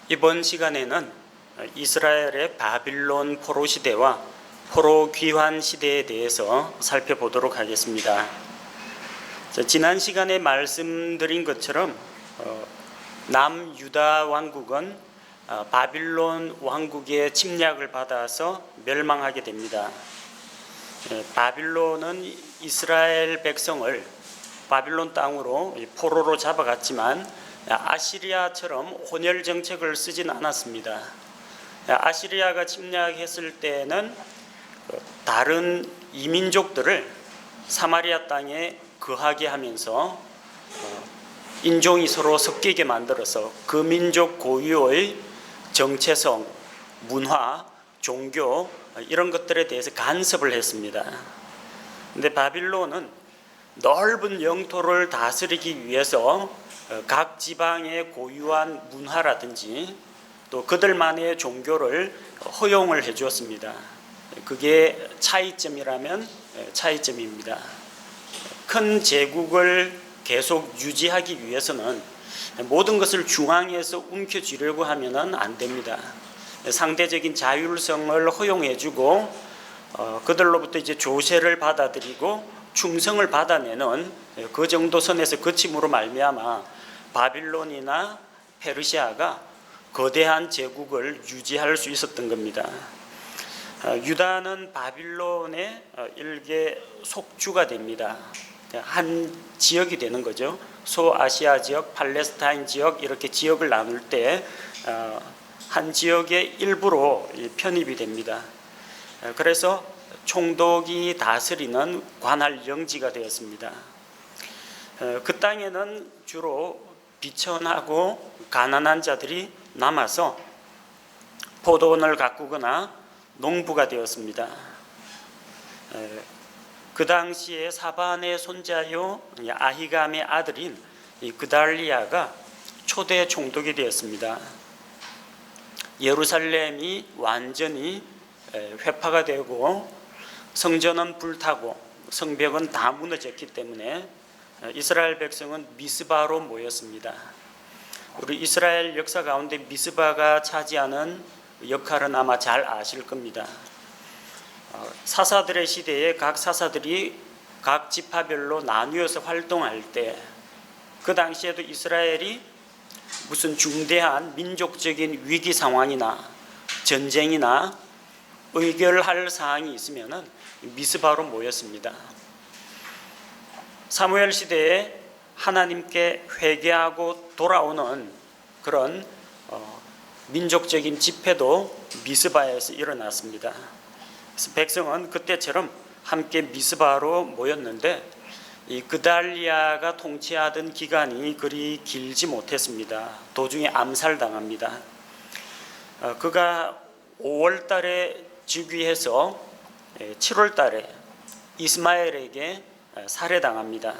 이번 시간에는 이스라엘의 바빌론 포로 시대와 포로 귀환 시대에 대해서 살펴보도록 하겠습니다. 지난 시간에 말씀드린 것처럼 남유다 왕국은 바빌론 왕국의 침략을 받아서 멸망하게 됩니다. 바빌론은 이스라엘 백성을 바빌론 땅으로 포로로 잡아갔지만 아시리아처럼 혼혈 정책을 쓰진 않았습니다. 아시리아가 침략했을 때는 다른 이민족들을 사마리아 땅에 거하게 하면서 인종이 서로 섞이게 만들어서 그 민족 고유의 정체성, 문화, 종교 이런 것들에 대해서 간섭을 했습니다. 근데 바빌론은 넓은 영토를 다스리기 위해서 각 지방의 고유한 문화라든지 또 그들만의 종교를 허용을 해 주었습니다. 그게 차이점이라면 차이점입니다. 큰 제국을 계속 유지하기 위해서는 모든 것을 중앙에서 움켜쥐려고 하면은 안 됩니다. 상대적인 자율성을 허용해 주고 그들로부터 이제 조세를 받아들이고 충성을 받아내는 그 정도 선에서 그침으로 말미암아 바빌론이나 페르시아가 거대한 제국을 유지할 수 있었던 겁니다. 유다는 바빌론의 일개 속주가 됩니다. 한 지역이 되는 거죠. 소아시아 지역, 팔레스타인 지역 이렇게 지역을 나눌 때 한 지역의 일부로 편입이 됩니다. 그래서 총독이 다스리는 관할 영지가 되었습니다. 그 땅에는 주로 비천하고 가난한 자들이 남아서 포도원을 가꾸거나 농부가 되었습니다. 그 당시에 사반의 손자요 아히감의 아들인 그달리아가 초대 총독이 되었습니다. 예루살렘이 완전히 회파가 되고 성전은 불타고 성벽은 다 무너졌기 때문에 이스라엘 백성은 미스바로 모였습니다. 우리 이스라엘 역사 가운데 미스바가 차지하는 역할은 아마 잘 아실 겁니다. 사사들의 시대에 각 사사들이 각 지파별로 나뉘어서 활동할 때 그 당시에도 이스라엘이 무슨 중대한 민족적인 위기 상황이나 전쟁이나 의결할 사항이 있으면은 미스바로 모였습니다. 사무엘 시대에 하나님께 회개하고 돌아오는 그런 민족적인 집회도 미스바에서 일어났습니다. 그래서 백성은 그때처럼 함께 미스바로 모였는데 이 그달리아가 통치하던 기간이 그리 길지 못했습니다. 도중에 암살당합니다. 그가 5월 달에 즉위해서 7월 달에 이스마엘에게 살해당합니다.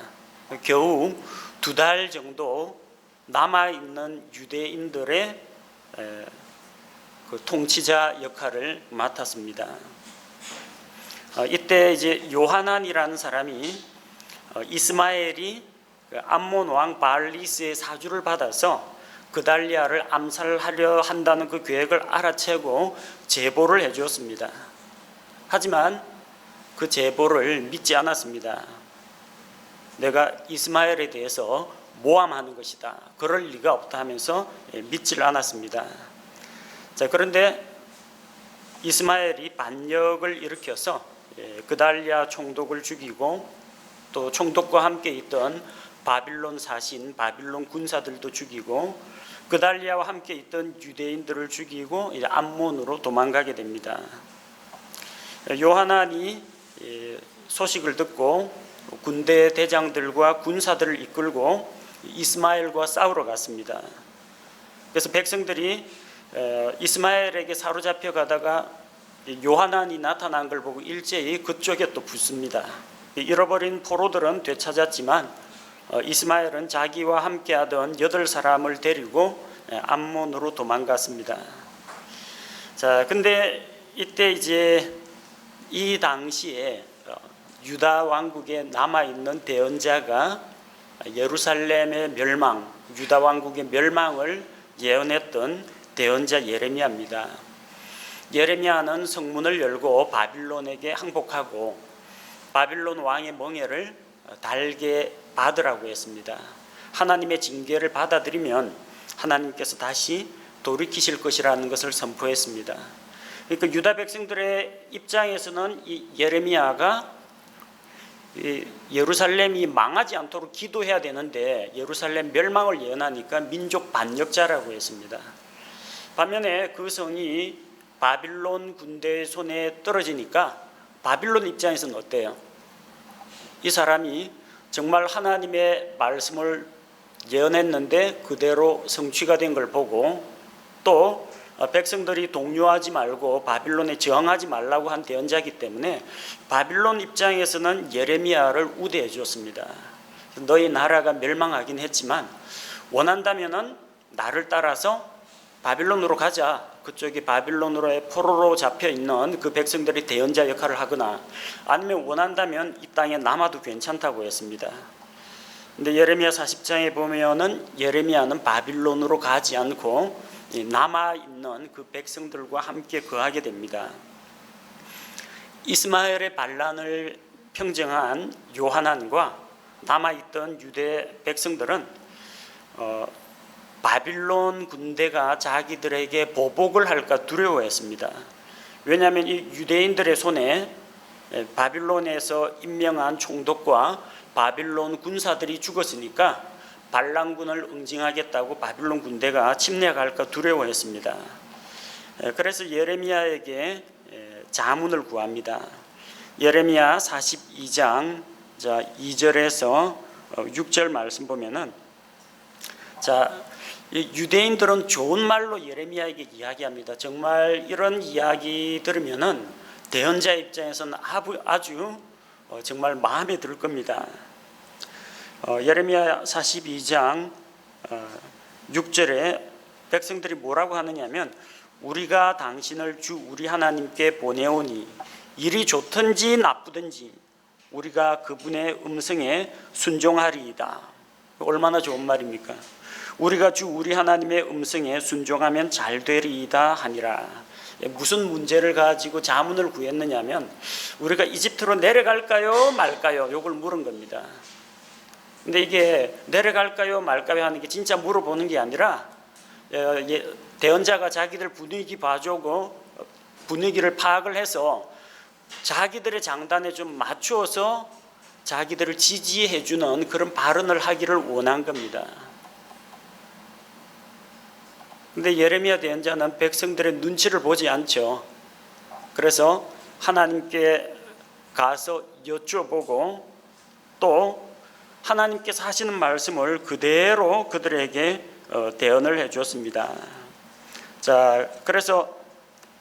겨우 2달 정도 남아있는 유대인들의 그 통치자 역할을 맡았습니다. 이때 이제 요하난이라는 사람이 이스마엘이 암몬 왕 바알리스의 사주를 받아서 그달리아를 암살하려 한다는 그 계획을 알아채고 제보를 해 주었습니다. 하지만 그 제보를 믿지 않았습니다. 내가 이스마엘에 대해서 모함하는 것이다. 그럴 리가 없다 하면서 믿지를 않았습니다. 자, 그런데 이스마엘이 반역을 일으켜서 그달리아 총독을 죽이고 또 총독과 함께 있던 바빌론 사신, 바빌론 군사들도 죽이고 그달리아와 함께 있던 유대인들을 죽이고 이제 암몬으로 도망가게 됩니다. 요하난이 소식을 듣고 군대 대장들과 군사들을 이끌고 이스마엘과 싸우러 갔습니다. 그래서 백성들이 이스마엘에게 사로잡혀 가다가 요하난이 나타난 걸 보고 일제히 그쪽에 또 붙습니다. 잃어버린 포로들은 되찾았지만 이스마엘은 자기와 함께하던 8사람을 데리고 암몬으로 도망갔습니다. 자, 근데 이때 이제 이 당시에 유다 왕국에 남아있는 대언자가 예루살렘의 멸망, 유다 왕국의 멸망을 예언했던 대언자 예레미야입니다. 예레미야는 성문을 열고 바빌론에게 항복하고 바빌론 왕의 멍에를 달게 받으라고 했습니다. 하나님의 징계를 받아들이면 하나님께서 다시 돌이키실 것이라는 것을 선포했습니다. 그러니까 유다 백성들의 입장에서는 이 예레미야가 예루살렘이 망하지 않도록 기도해야 되는데 예루살렘 멸망을 예언하니까 민족 반역자라고 했습니다. 반면에 그 성이 바빌론 군대의 손에 떨어지니까 바빌론 입장에서는 어때요? 이 사람이 정말 하나님의 말씀을 예언했는데 그대로 성취가 된 걸 보고 또 백성들이 동요하지 말고 바빌론에 저항하지 말라고 한 대언자이기 때문에 바빌론 입장에서는 예레미야를 우대해 주었습니다. 너희 나라가 멸망하긴 했지만 원한다면은 나를 따라서 바빌론으로 가자. 그쪽이 바빌론으로의 포로로 잡혀 있는 그 백성들이 대언자 역할을 하거나 아니면 원한다면 이 땅에 남아도 괜찮다고 했습니다. 근데 예레미야 40장에 보면은 예레미야는 바빌론으로 가지 않고 남아 있는 그 백성들과 함께 거하게 됩니다. 이스마엘의 반란을 평정한 요하난과 남아 있던 유대 백성들은 바빌론 군대가 자기들에게 보복을 할까 두려워했습니다. 왜냐하면 이 유대인들의 손에 바빌론에서 임명한 총독과 바빌론 군사들이 죽었으니까 반란군을 응징하겠다고 바빌론 군대가 침략할까 두려워했습니다. 그래서 예레미야에게 자문을 구합니다. 예레미야 42장 2절에서 6절 말씀 보면은 유대인들은 좋은 말로 예레미야에게 이야기합니다. 정말 이런 이야기 들으면은 대언자 입장에서는 아주 정말 마음에 들 겁니다. 예레미야 42장 6절에 백성들이 뭐라고 하느냐면 우리가 당신을 주 우리 하나님께 보내오니 일이 좋든지 나쁘든지 우리가 그분의 음성에 순종하리이다. 얼마나 좋은 말입니까? 우리가 주 우리 하나님의 음성에 순종하면 잘 되리이다 하니라. 무슨 문제를 가지고 자문을 구했느냐면 우리가 이집트로 내려갈까요 말까요? 이걸 물은 겁니다. 근데 이게 내려갈까요 말까요 하는 게 진짜 물어보는 게 아니라 대언자가 자기들 분위기 봐주고 분위기를 파악을 해서 자기들의 장단에 좀 맞추어서 자기들을 지지해 주는 그런 발언을 하기를 원한 겁니다. 근데 예레미야 대언자는 백성들의 눈치를 보지 않죠. 그래서 하나님께 가서 여쭤보고 또 하나님께서 하시는 말씀을 그대로 그들에게 대언을 해 주었습니다. 그래서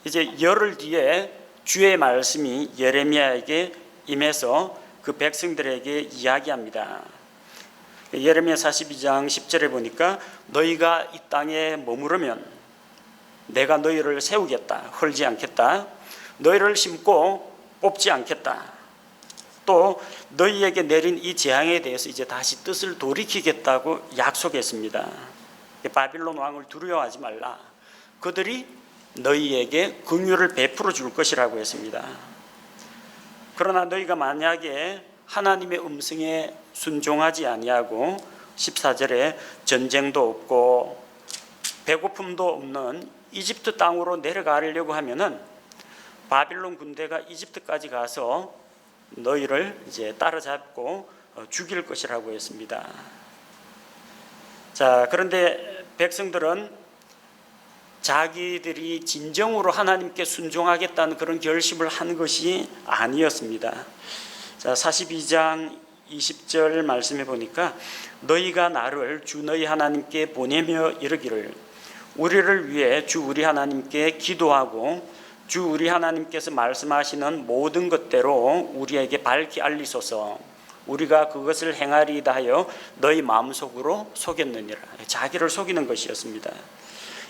이제 열흘 뒤에 주의 말씀이 예레미야에게 임해서 그 백성들에게 이야기합니다. 예레미야 42장 10절에 보니까 너희가 이 땅에 머무르면 내가 너희를 세우겠다. 헐지 않겠다. 너희를 심고 뽑지 않겠다. 또 너희에게 내린 이 재앙에 대해서 이제 다시 뜻을 돌이키겠다고 약속했습니다. 바빌론 왕을 두려워하지 말라. 그들이 너희에게 긍휼을 베풀어 줄 것이라고 했습니다. 그러나 너희가 만약에 하나님의 음성에 순종하지 아니하고 14절에 전쟁도 없고 배고픔도 없는 이집트 땅으로 내려가려고 하면은 바빌론 군대가 이집트까지 가서 너희를 이제 따라잡고 죽일 것이라고 했습니다. 그런데 백성들은 자기들이 진정으로 하나님께 순종하겠다는 그런 결심을 한 것이 아니었습니다. 42장 20절 말씀해 보니까 너희가 나를 주 너희 하나님께 보내며 이르기를 우리를 위해 주 우리 하나님께 기도하고 주 우리 하나님께서 말씀하시는 모든 것대로 우리에게 밝히 알리소서. 우리가 그것을 행하리이다 하여 너희 마음속으로 속였느니라. 자기를 속이는 것이었습니다.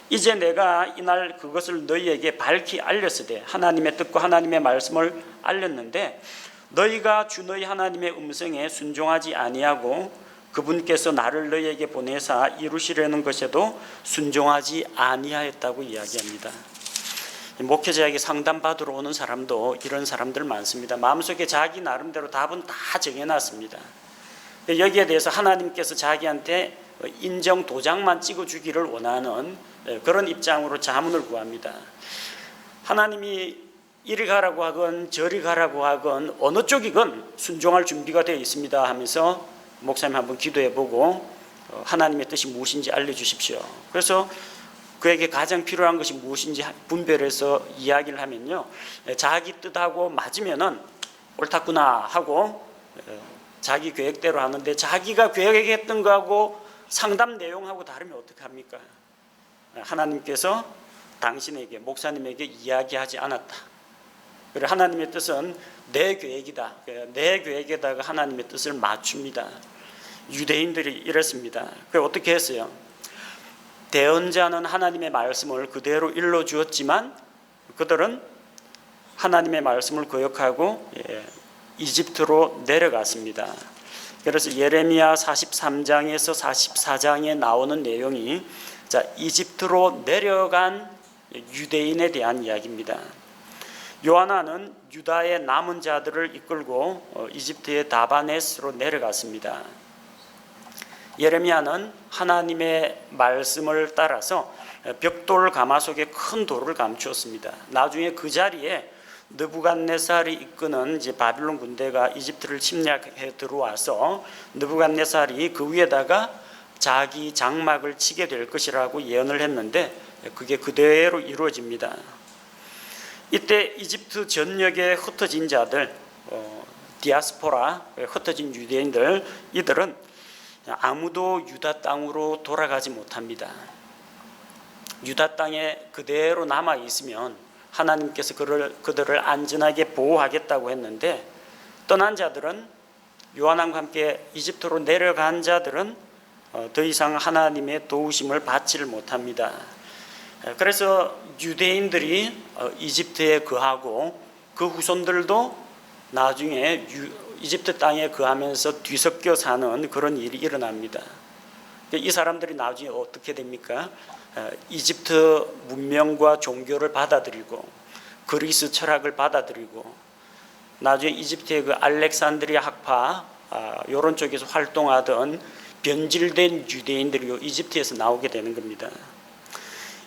이제 내가 이날 그것을 너희에게 밝히 알렸으되 하나님의 뜻과 하나님의 말씀을 알렸는데 너희가 주 너희 하나님의 음성에 순종하지 아니하고 그분께서 나를 너희에게 보내사 이루시려는 것에도 순종하지 아니하였다고 이야기합니다. 목회자에게 상담받으러 오는 사람도 이런 사람들 많습니다. 마음속에 자기 나름대로 답은 다 정해놨습니다. 여기에 대해서 하나님께서 자기한테 인정 도장만 찍어주기를 원하는 그런 입장으로 자문을 구합니다. 하나님이 이리 가라고 하건 저리 가라고 하건 어느 쪽이건 순종할 준비가 되어 있습니다 하면서 목사님 한번 기도해보고 하나님의 뜻이 무엇인지 알려주십시오. 그래서 그에게 가장 필요한 것이 무엇인지 분별해서 이야기를 하면요, 자기 뜻하고 맞으면은 옳았구나 하고 자기 계획대로 하는데, 자기가 계획했던 거하고 상담 내용하고 다르면 어떡합니까? 하나님께서 당신에게, 목사님에게 이야기하지 않았다. 그래, 하나님의 뜻은 내 계획이다. 내 계획에다가 하나님의 뜻을 맞춥니다. 유대인들이 이랬습니다. 그래, 어떻게 했어요? 대언자는 하나님의 말씀을 그대로 일러주었지만 그들은 하나님의 말씀을 거역하고 이집트로 내려갔습니다. 그래서 예레미야 43장에서 44장에 나오는 내용이 이집트로 내려간 유대인에 대한 이야기입니다. 요하나는 유다의 남은 자들을 이끌고 이집트의 다바네스로 내려갔습니다. 예레미야는 하나님의 말씀을 따라서 벽돌 가마속에 큰 돌을 감추었습니다. 나중에 그 자리에 느부갓네살이 이끄는 이제 바빌론 군대가 이집트를 침략해 들어와서 느부갓네살이 그 위에다가 자기 장막을 치게 될 것이라고 예언을 했는데 그게 그대로 이루어집니다. 이때 이집트 전역에 흩어진 자들, 디아스포라, 흩어진 유대인들, 이들은 아무도 유다 땅으로 돌아가지 못합니다. 유다 땅에 그대로 남아 있으면 하나님께서 그들을 안전하게 보호하겠다고 했는데, 떠난 자들은, 요한과 함께 이집트로 내려간 자들은 더 이상 하나님의 도우심을 받지를 못합니다. 그래서 유대인들이 이집트에 거하고 그 후손들도 나중에 이집트 땅에 거하면서 뒤섞여 사는 그런 일이 일어납니다. 이 사람들이 나중에 어떻게 됩니까? 이집트 문명과 종교를 받아들이고 그리스 철학을 받아들이고 나중에 이집트의 그 알렉산드리아 학파 이런 쪽에서 활동하던 변질된 유대인들이 이집트에서 나오게 되는 겁니다.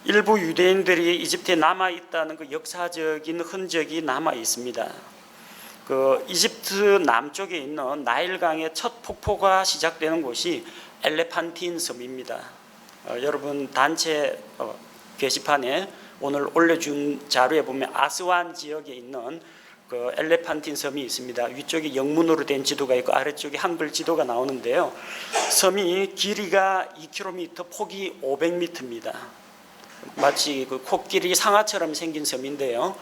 일부 유대인들이 이집트에 남아 있다는 그 역사적인 흔적이 남아 있습니다. 그 이집트 남쪽에 있는 나일강의 첫 폭포가 시작되는 곳이 엘레판틴 섬입니다. 여러분 단체 게시판에 오늘 올려준 자료에 보면 아스완 지역에 있는 그 엘레판틴 섬이 있습니다. 위쪽에 영문으로 된 지도가 있고 아래쪽에 한글 지도가 나오는데요. 섬이 길이가 2km, 폭이 500m입니다. 마치 그 코끼리 상아처럼 생긴 섬인데요.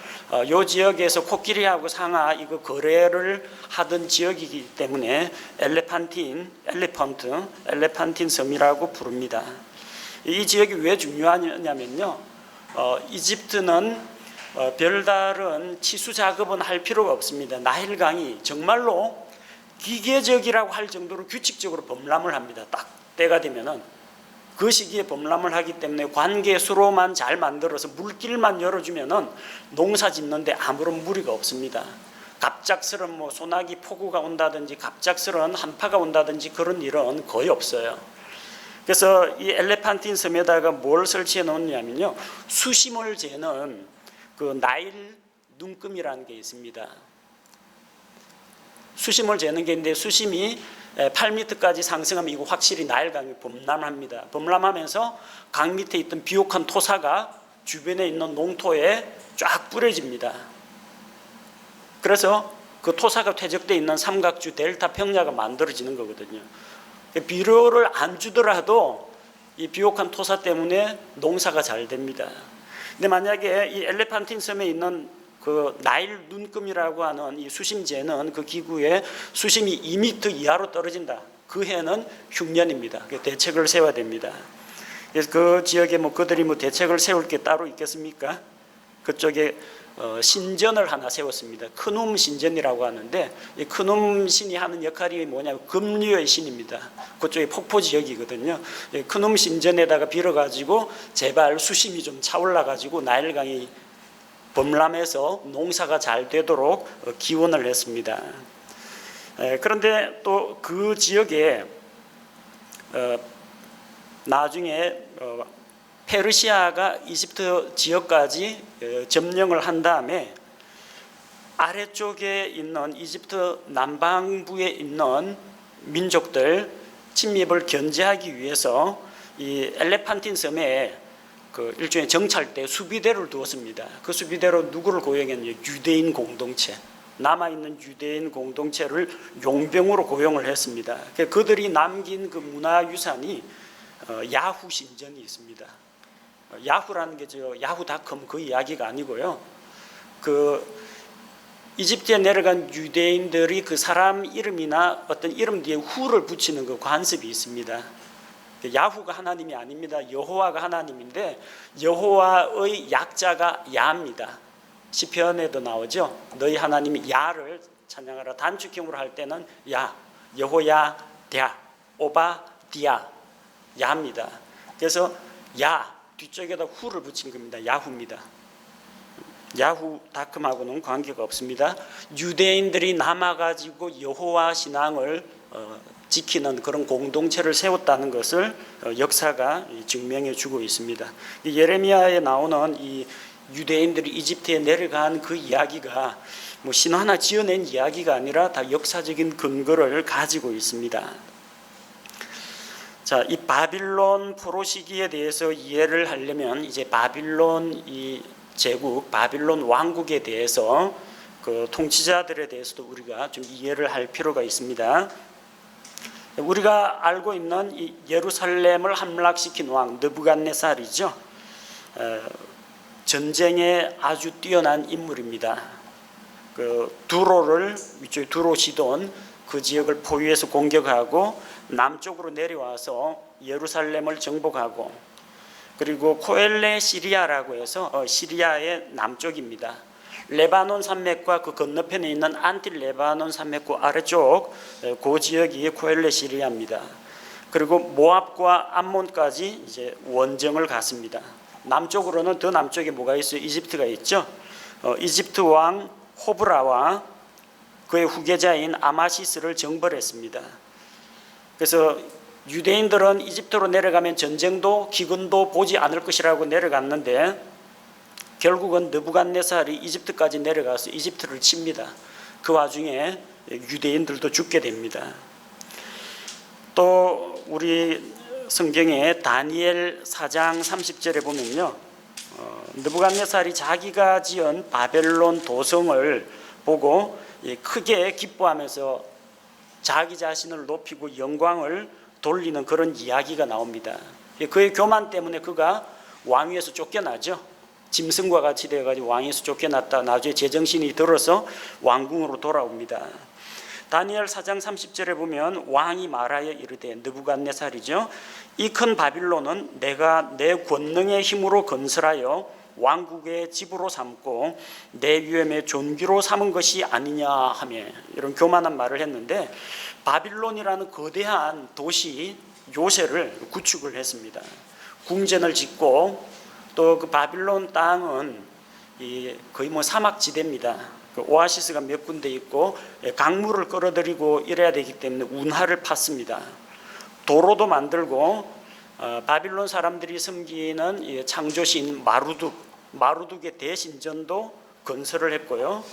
이 지역에서 코끼리하고 상아 이거 거래를 하던 지역이기 때문에 엘레판틴 섬이라고 부릅니다. 이 지역이 왜 중요하냐면요. 이집트는 별다른 치수 작업은 할 필요가 없습니다. 나일강이 정말로 기계적이라고 할 정도로 규칙적으로 범람을 합니다. 딱 때가 되면은 그 시기에 범람을 하기 때문에 관계수로만 잘 만들어서 물길만 열어주면은 농사 짓는데 아무런 무리가 없습니다. 갑작스런 소나기 폭우가 온다든지 갑작스런 한파가 온다든지 그런 일은 거의 없어요. 그래서 이 엘레판틴 섬에다가 뭘 설치해 놓냐면요, 수심을 재는 그 나일 눈금이라는 게 있습니다. 수심을 재는 게 있는데 수심이 8m까지 상승하면 이거 확실히 나일강이 범람합니다. 범람하면서 강 밑에 있던 비옥한 토사가 주변에 있는 농토에 쫙 뿌려집니다. 그래서 그 토사가 퇴적되어 있는 삼각주 델타 평야가 만들어지는 거거든요. 비료를 안 주더라도 이 비옥한 토사 때문에 농사가 잘 됩니다. 근데 만약에 이 엘레판틴 섬에 있는 그 나일 눈금이라고 하는 이 수심재는 그 기구에 수심이 2m 이하로 떨어진다. 그 해는 흉년입니다. 대책을 세워야 됩니다. 그래서 그 지역에 그들이 대책을 세울 게 따로 있겠습니까? 그쪽에 신전을 하나 세웠습니다. 크눔 신전이라고 하는데 이 크눔 신이 하는 역할이 뭐냐면 급류의 신입니다. 그쪽이 폭포 지역이거든요. 크눔 신전에다가 빌어가지고 제발 수심이 좀 차올라가지고 나일강이 범람해서 농사가 잘 되도록 기원을 했습니다. 그런데 또 그 지역에 나중에 페르시아가 이집트 지역까지 점령을 한 다음에 아래쪽에 있는 이집트 남방부에 있는 민족들 침입을 견제하기 위해서 이 엘레판틴 섬에 그 일종의 정찰대 수비대를 두었습니다. 그 수비대로 누구를 고용했냐면 유대인 공동체, 남아있는 유대인 공동체를 용병으로 고용을 했습니다. 그들이 남긴 그 문화유산이 야후 신전이 있습니다. 야후라는 게 저 야후닷컴 그 이야기가 아니고요. 그 이집트에 내려간 유대인들이 그 사람 이름이나 어떤 이름 뒤에 후를 붙이는 그 관습이 있습니다. 야후가 하나님이 아닙니다. 여호와가 하나님인데 여호와의 약자가 야입니다. 시편에도 나오죠. 너희 하나님이 야를 찬양하라. 단축형으로 할 때는 야, 여호야, 랴, 오바디야, 야입니다. 그래서 야 뒤쪽에다 후를 붙인 겁니다. 야후입니다. 야후닷컴하고는 관계가 없습니다. 유대인들이 남아가지고 여호와 신앙을 지키는 그런 공동체를 세웠다는 것을 역사가 증명해 주고 있습니다. 예레미야에 나오는 이 유대인들이 이집트에 내려간 그 이야기가 뭐 신화나 지어낸 이야기가 아니라 다 역사적인 근거를 가지고 있습니다. 자, 이 바빌론 포로 시기에 대해서 이해를 하려면 이제 바빌론 이 제국, 바빌론 왕국에 대해서 그 통치자들에 대해서도 우리가 좀 이해를 할 필요가 있습니다. 우리가 알고 있는 이 예루살렘을 함락시킨 왕 느부갓네살이죠. 전쟁에 아주 뛰어난 인물입니다. 그 두로를 위쪽에 두로 시돈 그 지역을 포위해서 공격하고 남쪽으로 내려와서 예루살렘을 정복하고 그리고 코엘레 시리아라고 해서 시리아의 남쪽입니다. 레바논 산맥과 그 건너편에 있는 안틸 레바논 산맥구 아래쪽 그 지역이 코엘레 시리아입니다. 그리고 모압과 암몬까지 이제 원정을 갔습니다. 남쪽으로는 더 남쪽에 뭐가 있어요? 이집트가 있죠. 이집트 왕 호브라와 그의 후계자인 아마시스를 정벌했습니다. 그래서 유대인들은 이집트로 내려가면 전쟁도 기근도 보지 않을 것이라고 내려갔는데 결국은 느부갓네살이 이집트까지 내려가서 이집트를 칩니다. 그 와중에 유대인들도 죽게 됩니다. 또 우리 성경에 다니엘 4장 30절에 보면요, 느부갓네살이 자기가 지은 바벨론 도성을 보고 크게 기뻐하면서 자기 자신을 높이고 영광을 돌리는 그런 이야기가 나옵니다. 그의 교만 때문에 그가 왕위에서 쫓겨나죠. 짐승과 같이 되어가지고 왕위에서 쫓겨났다 나중에 제정신이 들어서 왕궁으로 돌아옵니다. 다니엘 4장 30절에 보면 왕이 말하여 이르되, 느부갓네살이죠, 이 큰 바빌론은 내가 내 권능의 힘으로 건설하여 왕국의 집으로 삼고 내 위엄의 존귀로 삼은 것이 아니냐 하며 이런 교만한 말을 했는데, 바빌론이라는 거대한 도시 요새를 구축을 했습니다. 궁전을 짓고 또 그 바빌론 땅은 거의 뭐 사막지대입니다. 그 오아시스가 몇 군데 있고 강물을 끌어들이고 이래야 되기 때문에 운하를 팠습니다. 도로도 만들고 바빌론 사람들이 섬기는 창조신 마루둑의 대신전도 건설을 했고요.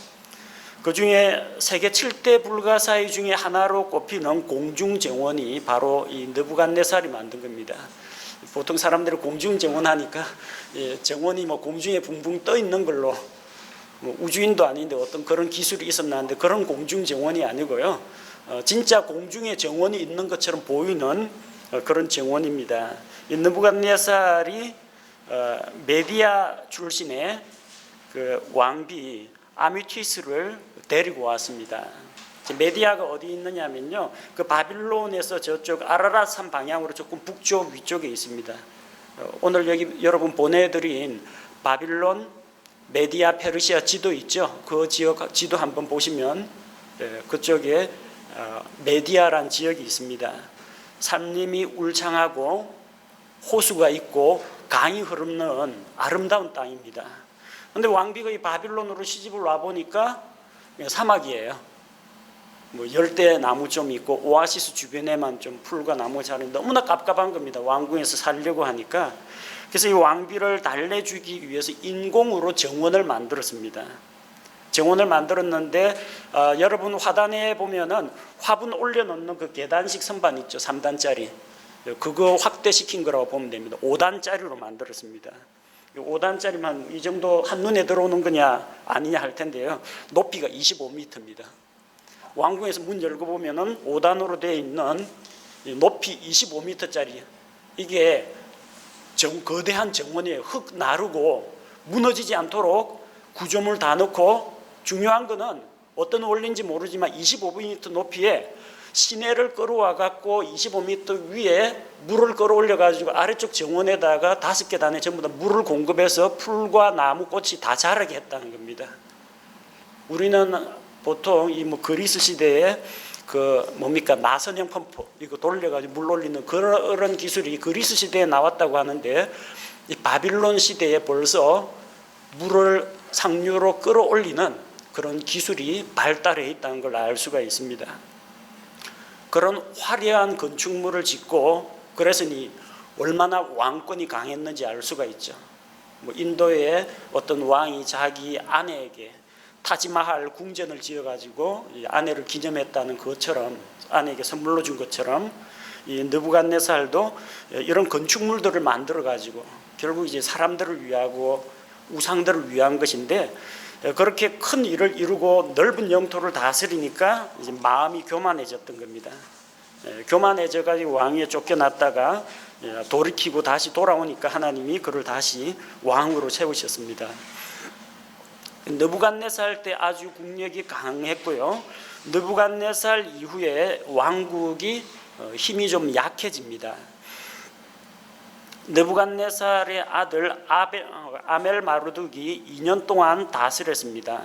그 중에 세계 7대 불가사의 중에 하나로 꼽히는 공중정원이 바로 이 느부갓네살이 만든 겁니다. 보통 사람들이 공중정원 하니까 정원이 뭐 공중에 붕붕 떠 있는 걸로, 뭐 우주인도 아닌데 어떤 그런 기술이 있었나 하는데 그런 공중정원이 아니고요, 진짜 공중에 정원이 있는 것처럼 보이는 그런 정원입니다. 이 느부갓네살이 메디아 출신의 그 왕비 아뮤티스를 데리고 왔습니다. 메디아가 어디 있느냐면요, 그 바빌론에서 저쪽 아라랏 산 방향으로 조금 북쪽 위쪽에 있습니다. 오늘 여기 여러분 보내드린 바빌론 메디아 페르시아 지도 있죠. 그 지역 지도 한번 보시면 그쪽에 메디아란 지역이 있습니다. 산림이 울창하고 호수가 있고 강이 흐르는 아름다운 땅입니다. 그런데 왕비가 이 바빌론으로 시집을 와 보니까 사막이에요. 뭐 열대 나무 좀 있고 오아시스 주변에만 좀 풀과 나무 자리 너무나 깝깝한 겁니다. 왕궁에서 살려고 하니까. 그래서 이 왕비를 달래주기 위해서 인공으로 정원을 만들었습니다. 정원을 만들었는데 여러분 화단에 보면은 화분 올려놓는 그 계단식 선반 있죠. 3단짜리. 그거 확대시킨 거라고 보면 됩니다. 5단짜리로 만들었습니다. 5단짜리만 이 정도 한눈에 들어오는 거냐 아니냐 할 텐데요. 높이가 25m입니다. 왕궁에서 문 열고 보면은 5단으로 되어 있는 높이 25m짜리 이게 거대한 정원이에요. 흙 나르고 무너지지 않도록 구조물 다 넣고 중요한 거는 어떤 원리인지 모르지만 25m 높이에 시내를 끌어와 갖고 25m 위에 물을 끌어올려 가지고 아래쪽 정원에다가 5개 단에 전부 다 물을 공급해서 풀과 나무 꽃이 다 자라게 했다는 겁니다. 우리는 보통 이 뭐 그리스 시대에 그 뭡니까 나선형 펌프 이거 돌려가지고 물 올리는 그런 기술이 그리스 시대에 나왔다고 하는데 이 바빌론 시대에 벌써 물을 상류로 끌어올리는 그런 기술이 발달해 있다는 걸 알 수가 있습니다. 그런 화려한 건축물을 짓고 그랬으니 얼마나 왕권이 강했는지 알 수가 있죠. 뭐 인도의 어떤 왕이 자기 아내에게 타지마할 궁전을 지어가지고 아내를 기념했다는 것처럼 아내에게 선물로 준 것처럼 이 느부갓네살도 이런 건축물들을 만들어가지고 결국 이제 사람들을 위하고 우상들을 위한 것인데 그렇게 큰 일을 이루고 넓은 영토를 다스리니까 이제 마음이 교만해졌던 겁니다. 교만해져가지고 왕위에 쫓겨났다가 돌이키고 다시 돌아오니까 하나님이 그를 다시 왕으로 세우셨습니다. 느부갓네살 때 아주 국력이 강했고요. 느부갓네살 이후에 왕국이 힘이 좀 약해집니다. 느부갓네살의 아들 아멜마르둑이 2년 동안 다스렸습니다.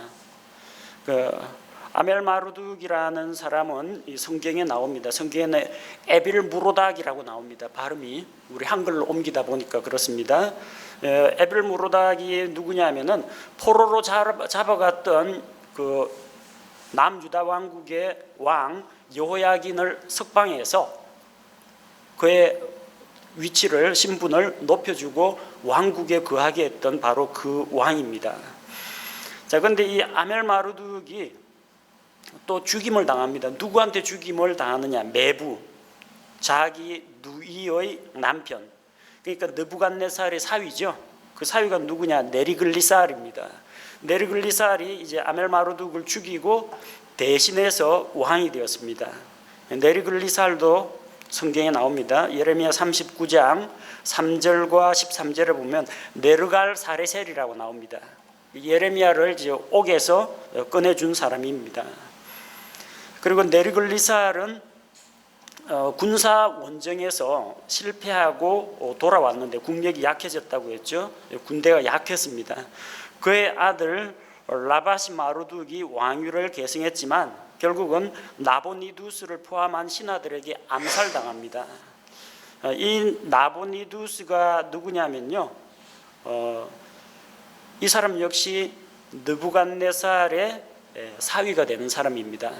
아멜마르둑이라는 사람은 이 성경에 나옵니다. 성경에는 에빌무로닥이라고 나옵니다. 발음이 우리 한글로 옮기다 보니까 그렇습니다. 에빌무로닥이 누구냐면은 포로로 잡아갔던 그 남유다 왕국의 왕 여호야긴을 석방해서 그의 위치를 신분을 높여주고 왕국에 거하게 했던 바로 그 왕입니다. 자, 그런데 이 아멜마르둑이 또 죽임을 당합니다. 누구한테 죽임을 당하느냐? 메부, 자기 누이의 남편. 그러니까 느부갓네살의 사위죠. 그 사위가 누구냐? 네리글리살입니다. 네리글리살이 이제 아멜마르둑을 죽이고 대신해서 왕이 되었습니다. 네리글리살도 성경에 나옵니다. 예레미야 39장 3절과 13절에 보면 네르갈 사레셀이라고 나옵니다. 예레미야를 이제 옥에서 꺼내준 사람입니다. 그리고 네리글리살은 군사 원정에서 실패하고 돌아왔는데 국력이 약해졌다고 했죠. 군대가 약했습니다. 그의 아들 라바시 마르둑이 왕위를 계승했지만 결국은 나보니두스를 포함한 신하들에게 암살당합니다. 이 나보니두스가 누구냐면요, 이 사람 역시 느부갓네살의 사위가 되는 사람입니다.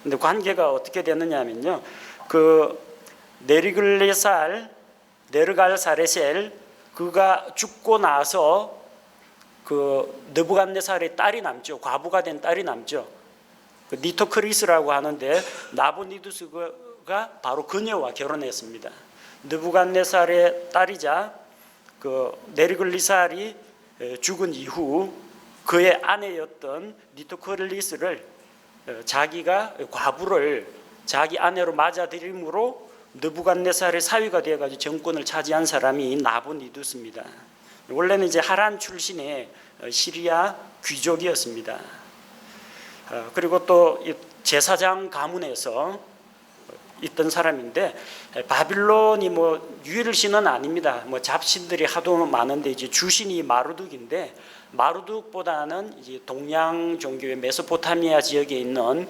근데 관계가 어떻게 되느냐면요, 그 네르갈 사레셀 그가 죽고 나서 그 느부갓네살의 딸이 남죠. 과부가 된 딸이 남죠. 그 니토크리스라고 하는데 나보니두스가 바로 그녀와 결혼했습니다. 느부갓네살의 딸이자 그 네르글리살이 죽은 이후 그의 아내였던 니토크리스를 자기가 과부를 자기 아내로 맞아들임으로 느부갓네살의 사위가 되어가지고 정권을 차지한 사람이 나보니두스입니다. 원래는 이제 하란 출신의 시리아 귀족이었습니다. 그리고 또 제사장 가문에서 있던 사람인데, 바빌론이 뭐 유일신은 아닙니다. 뭐 잡신들이 하도 많은데 이제 주신이 마르둑인데, 마르둑보다는 이제 동양 종교의 메소포타미아 지역에 있는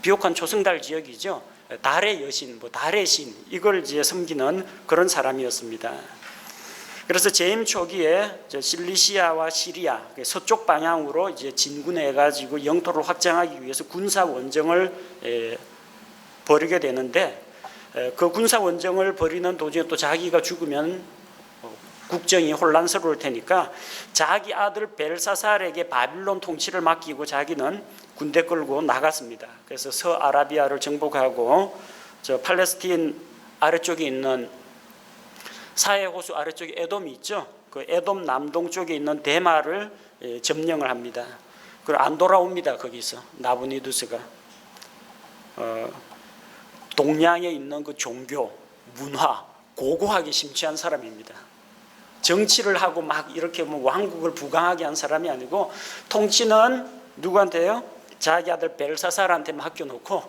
비옥한 초승달 지역이죠. 달의 여신, 뭐 달의 신, 이걸 이제 섬기는 그런 사람이었습니다. 그래서 재임 초기에 실리시아와 시리아 서쪽 방향으로 이제 진군해 가지고 영토를 확장하기 위해서 군사 원정을 벌이게 되는데, 그 군사 원정을 벌이는 도중에 또 자기가 죽으면 국정이 혼란스러울 테니까 자기 아들 벨사살에게 바빌론 통치를 맡기고 자기는 군대 끌고 나갔습니다. 그래서 서아라비아를 정복하고 저 팔레스틴 아래쪽에 있는 사해 호수 아래쪽에 에돔이 있죠. 그 에돔 남동쪽에 있는 데마를 점령을 합니다. 그리고 안 돌아옵니다. 거기서 나부니두스가 동양에 있는 그 종교, 문화, 고고하게 심취한 사람입니다. 정치를 하고 막 이렇게 뭐 왕국을 부강하게 한 사람이 아니고, 통치는 누구한테요? 자기 아들 벨사살한테 맡겨놓고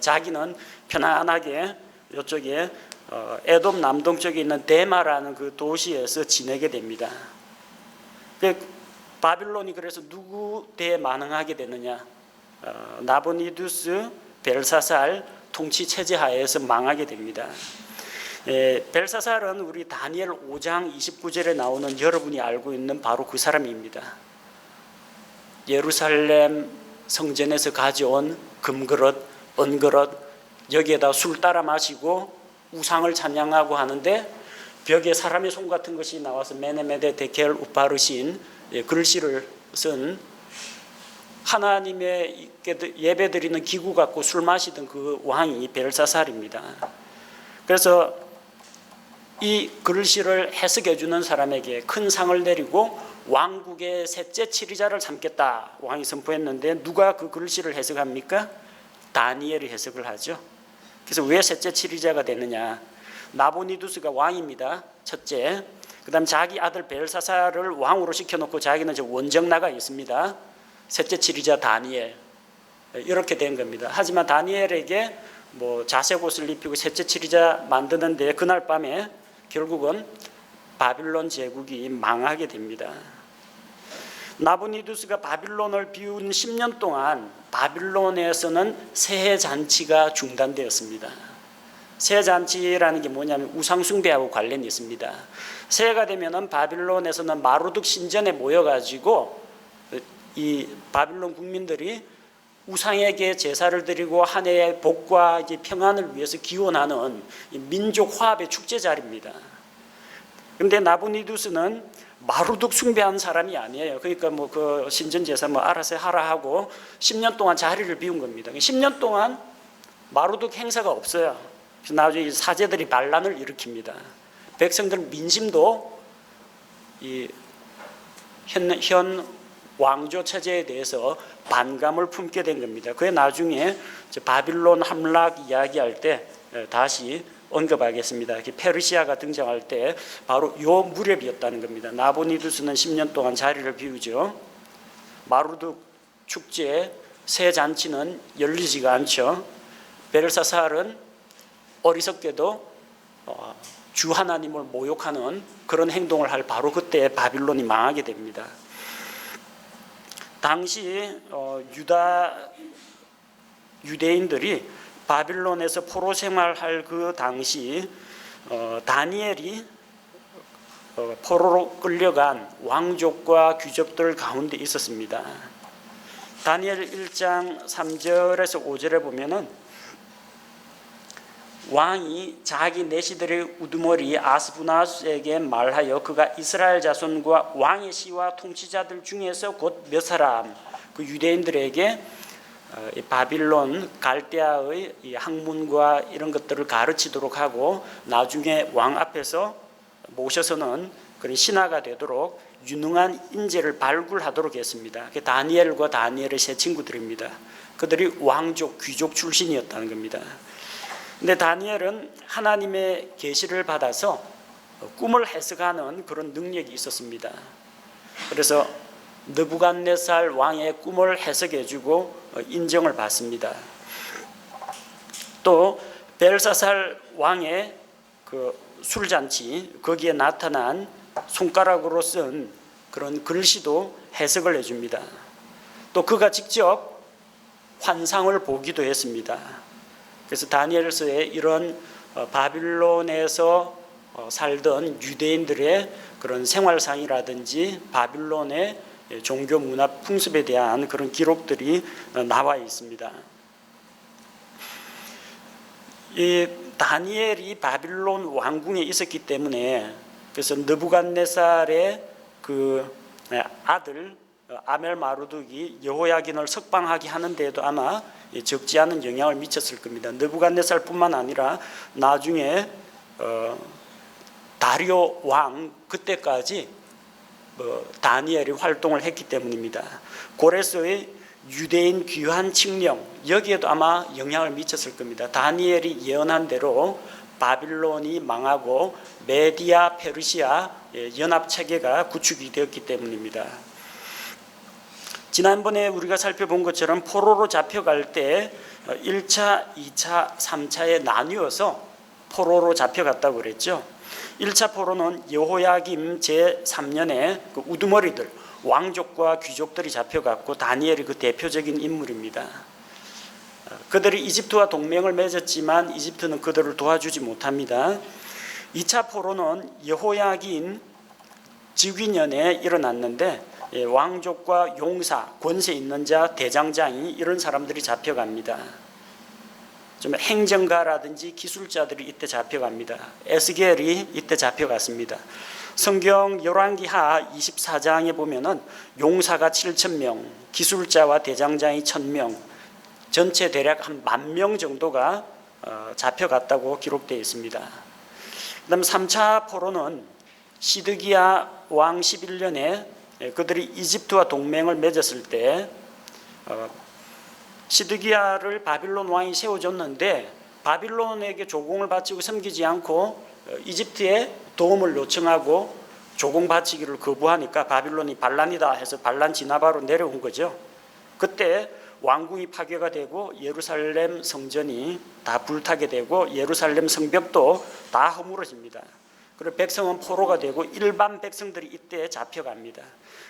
자기는 편안하게 이쪽에 에돔 남동쪽에 있는 데마라는 그 도시에서 지내게 됩니다. 바빌론이 그래서 누구 대만응하게 되느냐? 나부니두스 벨사살 통치 체제 하에서 망하게 됩니다. 벨사살은 우리 다니엘 5장 29절에 나오는 여러분이 알고 있는 바로 그 사람입니다. 예루살렘 성전에서 가져온 금그릇, 은그릇, 여기에다 술 따라 마시고 우상을 찬양하고 하는데, 벽에 사람의 손 같은 것이 나와서 메네메데 데켈 우파르신 글씨를 쓴 하나님의 예배드리는 기구 갖고 술 마시던 그 왕이 벨사살입니다. 그래서 이 글씨를 해석해 주는 사람에게 큰 상을 내리고 왕국의 셋째 치리자를 삼겠다 왕이 선포했는데, 누가 그 글씨를 해석합니까? 다니엘이 해석을 하죠. 그래서 왜 셋째 치리자가 되느냐? 나부니두스가 왕입니다. 첫째. 그 다음 자기 아들 벨사살을 왕으로 시켜놓고 자기는 이제 원정 나가 있습니다. 셋째 치리자 다니엘. 이렇게 된 겁니다. 하지만 다니엘에게 뭐 자색 옷을 입히고 셋째 치리자 만드는데, 그날 밤에 결국은 바빌론 제국이 망하게 됩니다. 나부니두스가 바빌론을 비운 10년 동안 바빌론에서는 새해 잔치가 중단되었습니다. 새해 잔치라는 게 뭐냐면 우상 숭배하고 관련이 있습니다. 새해가 되면은 바빌론에서는 마루둑 신전에 모여가지고 이 바빌론 국민들이 우상에게 제사를 드리고 한 해의 복과 이제 평안을 위해서 기원하는 민족 화합의 축제 자리입니다. 그런데 나부니두스는 마루둑 숭배한 사람이 아니에요. 그러니까 뭐 그 신전 제사 뭐 알아서 하라 하고 10년 동안 자리를 비운 겁니다. 10년 동안 마루둑 행사가 없어요. 그래서 나중에 사제들이 반란을 일으킵니다. 백성들 민심도 이 현 왕조 체제에 대해서 반감을 품게 된 겁니다. 그게 나중에 바빌론 함락 이야기할 때 다시 언급하겠습니다. 페르시아가 등장할 때 바로 요 무렵이었다는 겁니다. 나부니두스는 10년 동안 자리를 비우죠. 마루둑 축제 새 잔치는 열리지가 않죠. 벨사살은 어리석게도 주 하나님을 모욕하는 그런 행동을 할 바로 그때 바빌론이 망하게 됩니다. 당시 유대인들이 바빌론에서 포로 생활할 그 당시 다니엘이 포로로 끌려간 왕족과 귀족들 가운데 있었습니다. 다니엘 1장 3절에서 5절에 보면은 왕이 자기 내시들의 우두머리 아스부나스에게 말하여 그가 이스라엘 자손과 왕의 시와 통치자들 중에서 곧 몇 사람 그 유대인들에게 바빌론 갈대아의 학문과 이런 것들을 가르치도록 하고 나중에 왕 앞에서 모셔서는 그런 신하가 되도록 유능한 인재를 발굴하도록 했습니다. 다니엘과 다니엘의 세 친구들입니다. 그들이 왕족 귀족 출신이었다는 겁니다. 근데 다니엘은 하나님의 계시를 받아서 꿈을 해석하는 그런 능력이 있었습니다. 그래서 느부갓네살 왕의 꿈을 해석해주고 인정을 받습니다. 또 벨사살 왕의 그 술잔치 거기에 나타난 손가락으로 쓴 그런 글씨도 해석을 해줍니다. 또 그가 직접 환상을 보기도 했습니다. 그래서 다니엘서에 이런 바빌론에서 살던 유대인들의 그런 생활상이라든지 바빌론의 종교 문화 풍습에 대한 그런 기록들이 나와 있습니다. 이 다니엘이 바빌론 왕궁에 있었기 때문에 그래서 느부갓네살의 그 아들 아멜마르둑이 여호야긴을 석방하게 하는 데에도 아마 적지 않은 영향을 미쳤을 겁니다. 느부갓네살뿐만 아니라 나중에 다리오 왕 그때까지 다니엘이 활동을 했기 때문입니다. 고레스의 유대인 귀환 칙령 여기에도 아마 영향을 미쳤을 겁니다. 다니엘이 예언한 대로 바빌론이 망하고 메디아 페르시아 연합 체계가 구축이 되었기 때문입니다. 지난번에 우리가 살펴본 것처럼 포로로 잡혀갈 때 1차, 2차, 3차에 나뉘어서 포로로 잡혀갔다고 그랬죠. 1차 포로는 여호야김 제3년에 그 우두머리들 왕족과 귀족들이 잡혀갔고 다니엘이 그 대표적인 인물입니다. 그들이 이집트와 동맹을 맺었지만 이집트는 그들을 도와주지 못합니다. 2차 포로는 여호야긴 즉위년에 일어났는데 왕족과 용사, 권세 있는 자, 대장장이 이런 사람들이 잡혀갑니다. 좀 행정가라든지 기술자들이 이때 잡혀갑니다. 에스겔이 이때 잡혀갔습니다. 성경 열왕기하 24장에 보면은 용사가 7,000명, 기술자와 대장장이 1,000명, 전체 대략 한 10,000명 정도가 잡혀갔다고 기록되어 있습니다. 그다음 3차 포로는 시드기야 왕 11년에 그들이 이집트와 동맹을 맺었을 때 시드기야를 바빌론 왕이 세워줬는데 바빌론에게 조공을 바치고 섬기지 않고 이집트에 도움을 요청하고 조공 바치기를 거부하니까 바빌론이 반란이다 해서 반란 진압하러 내려온 거죠. 그때 왕궁이 파괴가 되고 예루살렘 성전이 다 불타게 되고 예루살렘 성벽도 다 허물어집니다. 그리고 백성은 포로가 되고 일반 백성들이 이때 잡혀갑니다.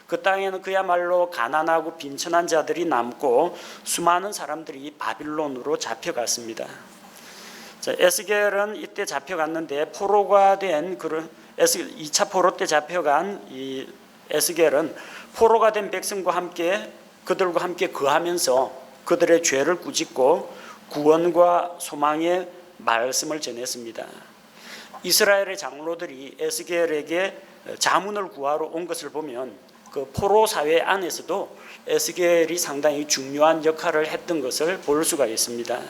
그 땅에는 그야말로 가난하고 빈천한 자들이 남고 수많은 사람들이 바빌론으로 잡혀갔습니다. 자, 에스겔은 이때 잡혀갔는데 포로가 된 그런 2차 포로 때 잡혀간 이 에스겔은 포로가 된 백성과 함께 그들과 함께 거하면서 그들의 죄를 꾸짖고 구원과 소망의 말씀을 전했습니다. 이스라엘의 장로들이 에스겔에게 자문을 구하러 온 것을 보면 그 포로 사회 안에서도 에스겔이 상당히 중요한 역할을 했던 것을 볼 수가 있습니다.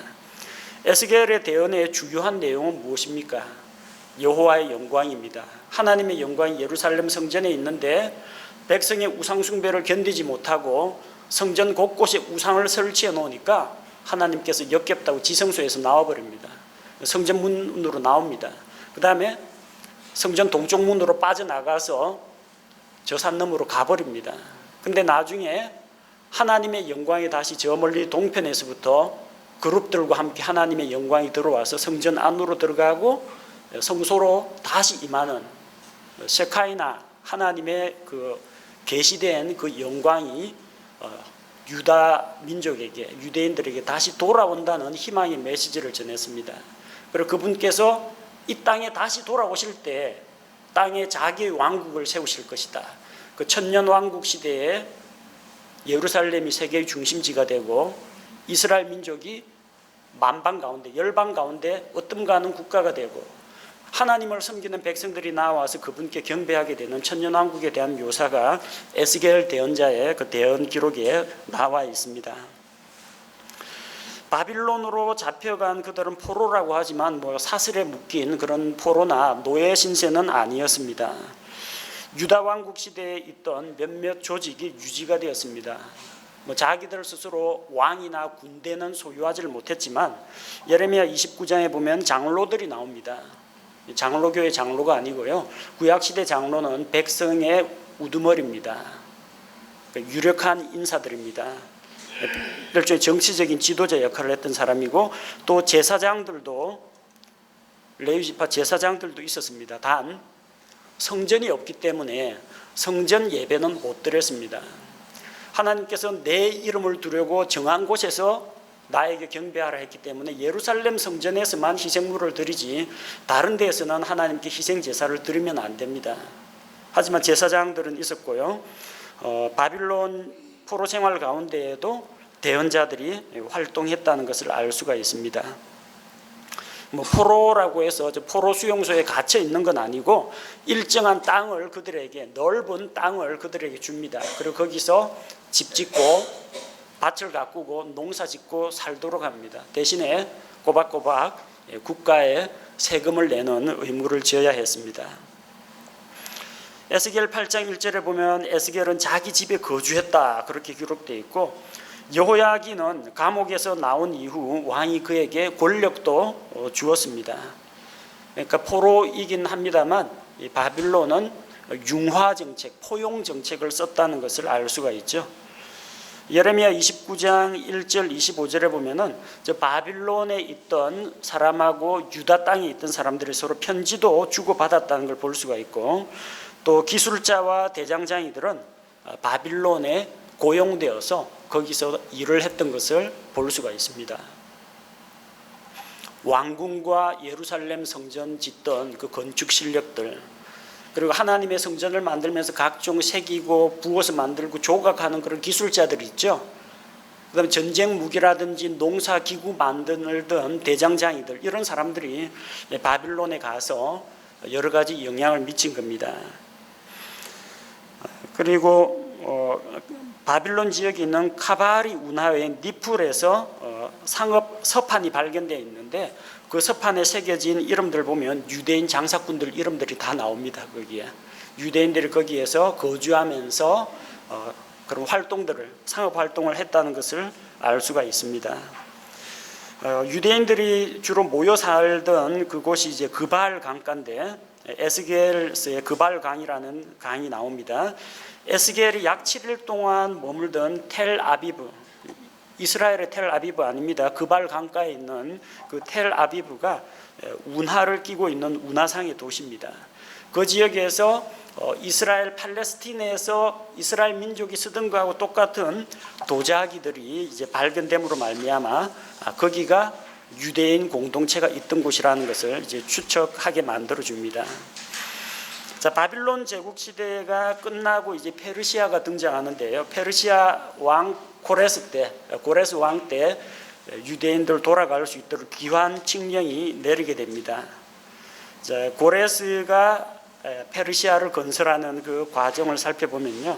에스겔의 대언의 주요한 내용은 무엇입니까? 여호와의 영광입니다. 하나님의 영광이 예루살렘 성전에 있는데 백성의 우상 숭배를 견디지 못하고 성전 곳곳에 우상을 설치해 놓으니까 하나님께서 역겹다고 지성소에서 나와버립니다. 성전 문으로 나옵니다. 그 다음에 성전 동쪽 문으로 빠져나가서 저 산 너머로 가버립니다. 근데 나중에 하나님의 영광이 다시 저 멀리 동편에서부터 그룹들과 함께 하나님의 영광이 들어와서 성전 안으로 들어가고 성소로 다시 임하는 셰카이나 하나님의 그 계시된 그 영광이 유다 민족에게 유대인들에게 다시 돌아온다는 희망의 메시지를 전했습니다. 그리고 그분께서 이 땅에 다시 돌아오실 때 땅에 자기의 왕국을 세우실 것이다. 그 천년 왕국 시대에 예루살렘이 세계의 중심지가 되고 이스라엘 민족이 만방 가운데 열방 가운데 어뜸가는 국가가 되고 하나님을 섬기는 백성들이 나와서 그분께 경배하게 되는 천년왕국에 대한 묘사가 에스겔 대언자의 그 대언 기록에 나와 있습니다. 바빌론으로 잡혀간 그들은 포로라고 하지만 사슬에 묶인 그런 포로나 노예 신세는 아니었습니다. 유다 왕국 시대에 있던 몇몇 조직이 유지가 되었습니다. 자기들 스스로 왕이나 군대는 소유하지를 못했지만 예레미야 29장에 보면 장로들이 나옵니다. 장로교의 장로가 아니고요. 구약시대 장로는 백성의 우두머리입니다. 유력한 인사들입니다. 일종의 정치적인 지도자 역할을 했던 사람이고, 또 제사장들도, 레위지파 제사장들도 있었습니다. 단 성전이 없기 때문에 성전 예배는 못 드렸습니다. 하나님께서 내 이름을 두려고 정한 곳에서 나에게 경배하라 했기 때문에 예루살렘 성전에서만 희생물을 드리지 다른 데에서는 하나님께 희생 제사를 드리면 안 됩니다. 하지만 제사장들은 있었고요. 바빌론 포로 생활 가운데에도 대언자들이 활동했다는 것을 알 수가 있습니다. 포로라고 해서 포로 수용소에 갇혀 있는 건 아니고 일정한 땅을 그들에게, 넓은 땅을 그들에게 줍니다. 그리고 거기서 집 짓고 밭을 가꾸고 농사 짓고 살도록 합니다. 대신에 꼬박꼬박 국가에 세금을 내는 의무를 지어야 했습니다. 에스겔 8장 1절에 보면 에스겔은 자기 집에 거주했다 그렇게 기록되어 있고, 여호야긴은 감옥에서 나온 이후 왕이 그에게 권력도 주었습니다. 그러니까 포로이긴 합니다만 이 바빌론은 융화 정책, 포용 정책을 썼다는 것을 알 수가 있죠. 예레미야 29장 1절 25절에 보면은 저 바빌론에 있던 사람하고 유다 땅에 있던 사람들이 서로 편지도 주고받았다는 걸 볼 수가 있고, 또 기술자와 대장장이들은 바빌론에 고용되어서 거기서 일을 했던 것을 볼 수가 있습니다. 왕궁과 예루살렘 성전 짓던 그 건축 실력들, 그리고 하나님의 성전을 만들면서 각종 새기고 부어서 만들고 조각하는 그런 기술자들이 있죠. 그다음에 전쟁 무기라든지 농사 기구 만들던 대장장이들, 이런 사람들이 바빌론에 가서 여러 가지 영향을 미친 겁니다. 그리고 바빌론 지역에 있는 카바리 운하의 니풀에서 상업 서판이 발견되어 있는데, 그 서판에 새겨진 이름들 보면 유대인 장사꾼들 이름들이 다 나옵니다. 거기에 유대인들이 거기에서 거주하면서 그런 활동들을, 상업 활동을 했다는 것을 알 수가 있습니다. 유대인들이 주로 모여 살던 그곳이 이제 그발 강가인데, 에스겔서의 그발 강이라는 강이 나옵니다. 에스겔이 약 7일 동안 머물던 텔 아비브, 이스라엘의 텔 아비브 아닙니다. 그발 강가에 있는 그 텔 아비브가 운하를 끼고 있는 운하상의 도시입니다. 그 지역에서 이스라엘 팔레스틴에서 이스라엘 민족이 쓰던 것하고 똑같은 도자기들이 이제 발견됨으로 말미암아 거기가 유대인 공동체가 있던 곳이라는 것을 이제 추측하게 만들어 줍니다. 자, 바빌론 제국 시대가 끝나고 이제 페르시아가 등장하는데요. 페르시아 왕 고레스 왕 때 유대인들 돌아갈 수 있도록 기환 칙령이 내리게 됩니다. 자, 고레스가 페르시아를 건설하는 그 과정을 살펴보면요,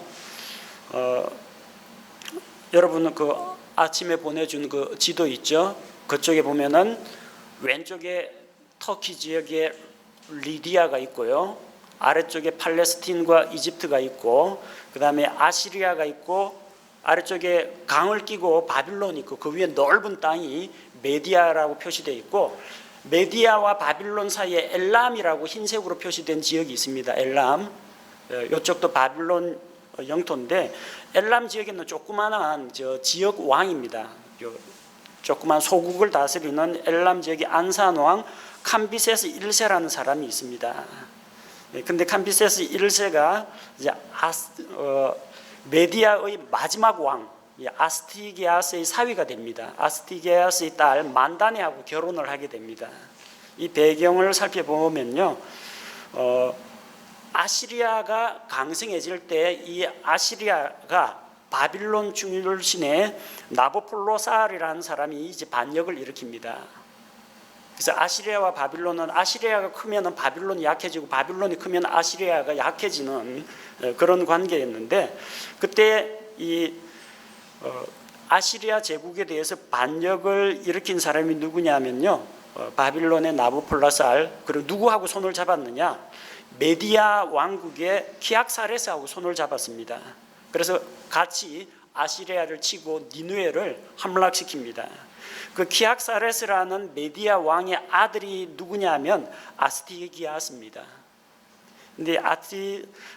여러분 그 아침에 보내준 그 지도 있죠? 그쪽에 보면은 왼쪽에 터키 지역에 리디아가 있고요, 아래쪽에 팔레스틴과 이집트가 있고, 그 다음에 아시리아가 있고, 아래쪽에 강을 끼고 바빌론이 있고, 그 위에 넓은 땅이 메디아라고 표시되어 있고, 메디아와 바빌론 사이에 엘람이라고 흰색으로 표시된 지역이 있습니다. 엘람, 이쪽도 바빌론 영토인데, 엘람 지역에는 조그마한 지역 왕입니다. 조그만 소국을 다스리는 엘람 지역의 안산왕 캄비세스 1세라는 사람이 있습니다. 근데 캄비세스 1세가 이제 메디아의 마지막 왕 아스티게아스의 사위가 됩니다. 아스티게아스의 딸 만다네하고 결혼을 하게 됩니다. 이 배경을 살펴보면요, 아시리아가 강성해질 때 이 아시리아가 바빌론 출신의 나보폴로사르라는 사람이 이제 반역을 일으킵니다. 그래서 아시리아와 바빌론은, 아시리아가 크면은 바빌론이 약해지고 바빌론이 크면 아시리아가 약해지는 그런 관계였는데, 그때 이 아시리아 제국에 대해서 반역을 일으킨 사람이 누구냐면요, 바빌론의 나부콜라살, 그리고 누구하고 손을 잡았느냐, 메디아 왕국의 키악사레스하고 손을 잡았습니다. 그래서 같이 아시리아를 치고 니누에를 함락시킵니다. 그 키악사레스라는 메디아 왕의 아들이 누구냐면 아스티기아스입니다. 근데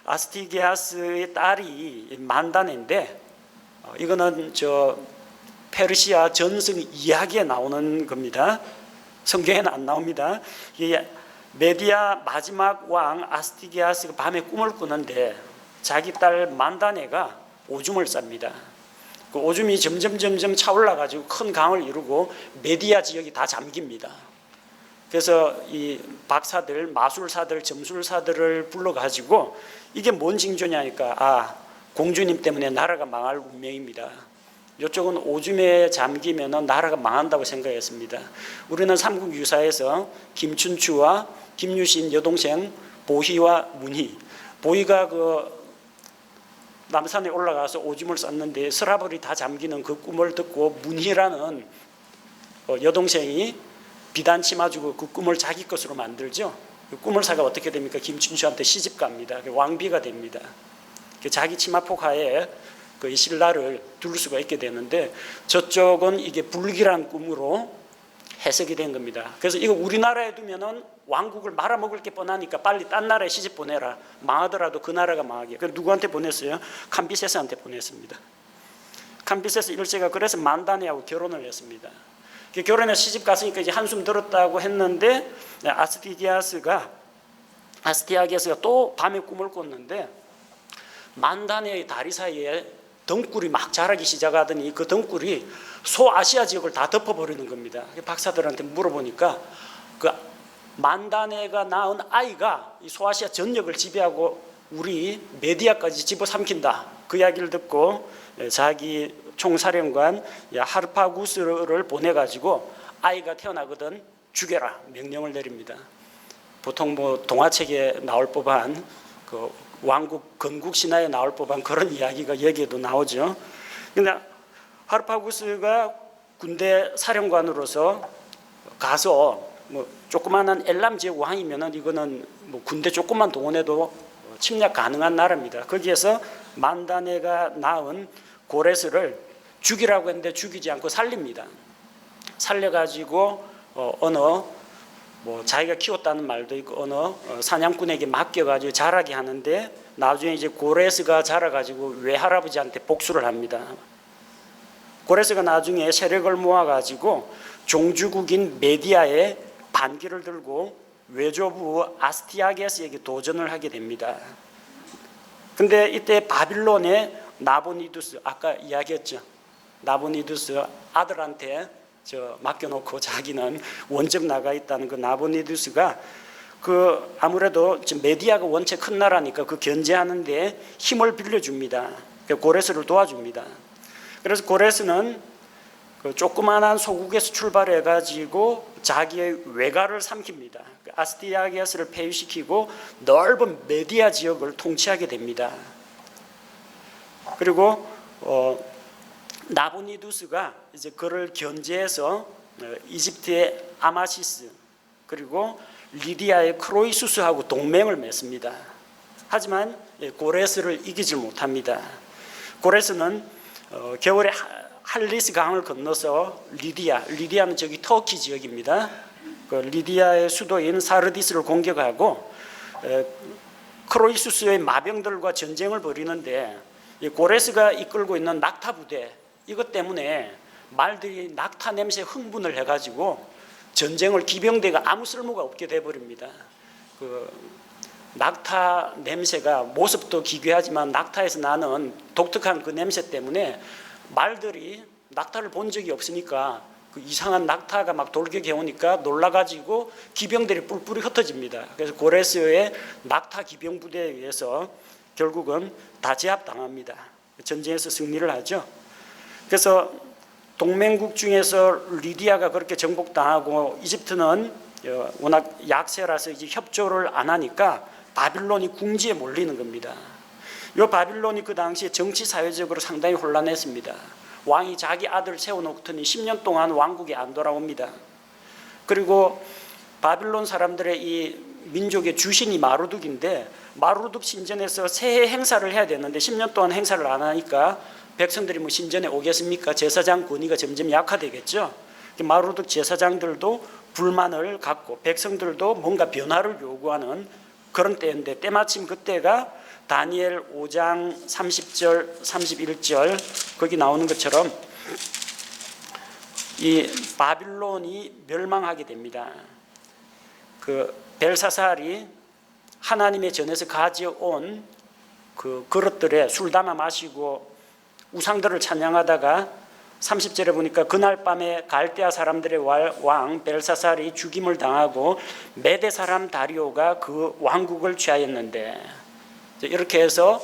아스티기아스의 딸이 만다네인데, 이거는 페르시아 전승 이야기에 나오는 겁니다. 성경에는 안 나옵니다. 이게 메디아 마지막 왕 아스티기아스가 밤에 꿈을 꾸는데 자기 딸 만다네가 오줌을 쌉니다. 그 오줌이 점점 차올라 가지고 큰 강을 이루고 메디아 지역이 다 잠깁니다. 그래서 이 박사들, 마술사들, 점술사들을 불러 가지고 이게 뭔 징조냐니까 공주님 때문에 나라가 망할 운명입니다. 이쪽은 오줌에 잠기면 나라가 망한다고 생각했습니다. 우리는 삼국 유사에서 김춘추와 김유신 여동생 보희와 문희, 보희가 그 남산에 올라가서 오줌을 쌌는데 서라벌이 다 잠기는 그 꿈을 듣고 문희라는 여동생이 비단 치마 주고 그 꿈을 자기 것으로 만들죠. 그 꿈을 사가 어떻게 됩니까? 김춘추한테 시집 갑니다. 왕비가 됩니다. 자기 치마폭 하에 그 신라를 둘 수가 있게 되는데 저쪽은 이게 불길한 꿈으로 해석이 된 겁니다. 그래서 이거 우리나라에 두면은 왕국을 말아먹을 게 뻔하니까 빨리 딴 나라에 시집 보내라. 망하더라도 그 나라가 망하게. 그래서 누구한테 보냈어요? 캄비세스한테 보냈습니다. 캄비세스 1세가 그래서 만다네하고 결혼을 했습니다. 결혼해서 시집 갔으니까 이제 한숨 들었다고 했는데 아스티아게스가 또 밤에 꿈을 꿨는데 만다네의 다리 사이에 덩굴이 막 자라기 시작하더니 그 덩굴이 소아시아 지역을 다 덮어버리는 겁니다. 박사들한테 물어보니까 그 만다네가 낳은 아이가 이 소아시아 전역을 지배하고 우리 메디아까지 집어삼킨다. 그 이야기를 듣고 자기 총사령관 하르파구스를 보내가지고 아이가 태어나거든 죽여라 명령을 내립니다. 보통 뭐 동화책에 나올 법한 그 왕국 건국 신화에 나올 법한 그런 이야기가 여기에도 나오죠. 근데 하르파구스가 군대 사령관으로서 가서 뭐 조그마한 엘람 지역 왕이면은 이거는 뭐 군대 조금만 동원해도 침략 가능한 나라입니다. 거기에서 만다네가 낳은 고레스를 죽이라고 했는데 죽이지 않고 살립니다. 살려가지고 어느 뭐 자기가 키웠다는 말도 있고 어느 사냥꾼에게 맡겨가지고 자라게 하는데 나중에 이제 고레스가 자라가지고 외할아버지한테 복수를 합니다. 고레스가 나중에 세력을 모아가지고 종주국인 메디아에 반기를 들고 외조부 아스티아게스에게 도전을 하게 됩니다. 근데 이때 바빌론의 나보니두스, 아까 이야기했죠. 나보니두스 아들한테 맡겨놓고 자기는 원적 나가 있다는 그 나보니두스가 그 아무래도 지금 메디아가 원체 큰 나라니까 그 견제하는데 힘을 빌려줍니다. 고레스를 도와줍니다. 그래서 고레스는 그 조그만한 소국에서 출발해가지고 자기의 외가를 삼킵니다. 아스티아게스를 폐위시키고 넓은 메디아 지역을 통치하게 됩니다. 그리고 나보니두스가 이제 그를 견제해서 이집트의 아마시스 그리고 리디아의 크로이수스하고 동맹을 맺습니다. 하지만 고레스를 이기질 못합니다. 고레스는 겨울에 할리스 강을 건너서 리디아는 저기 터키 지역입니다. 그 리디아의 수도인 사르디스를 공격하고 크로이수스의 마병들과 전쟁을 벌이는데 고레스가 이끌고 있는 낙타 부대 이것 때문에 말들이 낙타 냄새에 흥분을 해가지고 전쟁을 기병대가 아무 쓸모가 없게 돼버립니다. 그 낙타 냄새가 모습도 기괴하지만 낙타에서 나는 독특한 그 냄새 때문에 말들이 낙타를 본 적이 없으니까 그 이상한 낙타가 막 돌격해 오니까 놀라가지고 기병들이 뿔뿔이 흩어집니다. 그래서 고레스의 낙타 기병 부대에 의해서 결국은 다 제압당합니다. 전쟁에서 승리를 하죠. 그래서 동맹국 중에서 리디아가 그렇게 정복당하고 이집트는 워낙 약세라서 이제 협조를 안 하니까 바빌론이 궁지에 몰리는 겁니다. 이 바빌론이 그 당시에 정치 사회적으로 상당히 혼란했습니다. 왕이 자기 아들 세워놓더니 10년 동안 왕국에 안 돌아옵니다. 그리고 바빌론 사람들의 이 민족의 주신이 마루둑인데 마루둑 신전에서 새해 행사를 해야 되는데 10년 동안 행사를 안 하니까 백성들이 뭐 신전에 오겠습니까? 제사장 권위가 점점 약화되겠죠. 마루둑 제사장들도 불만을 갖고 백성들도 뭔가 변화를 요구하는 그런 때인데 때마침 그때가 다니엘 5장 30절 31절 거기 나오는 것처럼 이 바빌론이 멸망하게 됩니다. 그 벨사살이 하나님의 전에서 가져온 그 그릇들에 술 담아 마시고 우상들을 찬양하다가 30절에 보니까 그날 밤에 갈대아 사람들의 왕 벨사살이 죽임을 당하고 메대 사람 다리오가 그 왕국을 취하였는데, 이렇게 해서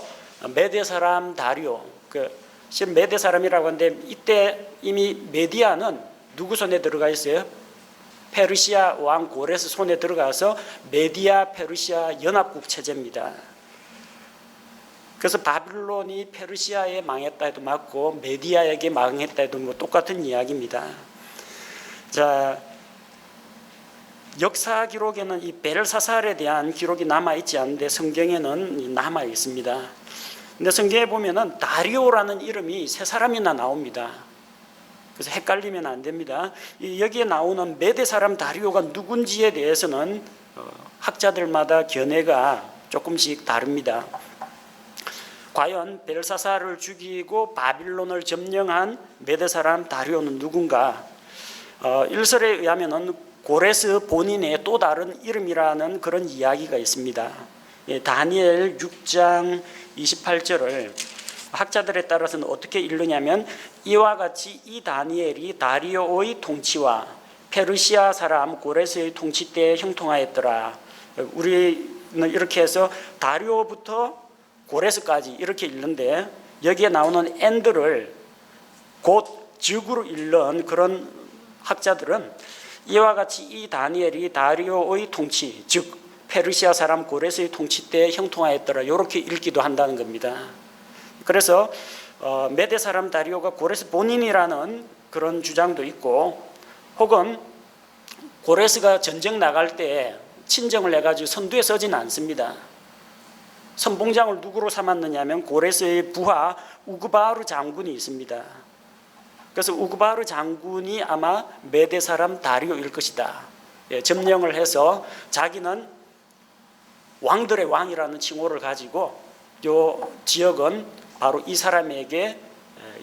메대 사람 다리오, 지금 메대 사람이라고 하는데 이때 이미 메디아는 누구 손에 들어가 있어요? 페르시아 왕 고레스 손에 들어가서 메디아 페르시아 연합국 체제입니다. 그래서 바빌론이 페르시아에 망했다 해도 맞고 메디아에게 망했다 해도 뭐 똑같은 이야기입니다. 자, 역사 기록에는 이 벨사살에 대한 기록이 남아 있지 않은데 성경에는 남아 있습니다. 근데 성경에 보면은 다리오라는 이름이 세 사람이나 나옵니다. 그래서 헷갈리면 안 됩니다. 여기에 나오는 메대 사람 다리오가 누군지에 대해서는 학자들마다 견해가 조금씩 다릅니다. 과연 벨사살을 죽이고 바빌론을 점령한 메대 사람 다리오는 누군가? 일설에 의하면은 고레스 본인의 또 다른 이름이라는 그런 이야기가 있습니다. 다니엘 6장 28절을 학자들에 따라서는 어떻게 읽느냐면, 이와 같이 이 다니엘이 다리오의 통치와 페르시아 사람 고레스의 통치 때에 형통하였더라. 우리는 이렇게 해서 다리오부터 고레스까지 이렇게 읽는데, 여기에 나오는 엔드를 곧 즉으로 읽는 그런 학자들은 이와 같이 이 다니엘이 다리오의 통치, 즉 페르시아 사람 고레스의 통치 때 형통하였더라, 이렇게 읽기도 한다는 겁니다. 그래서 메대 사람 다리오가 고레스 본인이라는 그런 주장도 있고, 혹은 고레스가 전쟁 나갈 때 친정을 해가지고 선두에 서지는 않습니다. 선봉장을 누구로 삼았느냐 하면 고레스의 부하 우그바르 장군이 있습니다. 그래서 우그바르 장군이 아마 메대 사람 다리오일 것이다. 점령을 해서 자기는 왕들의 왕이라는 칭호를 가지고 이 지역은 바로 이 사람에게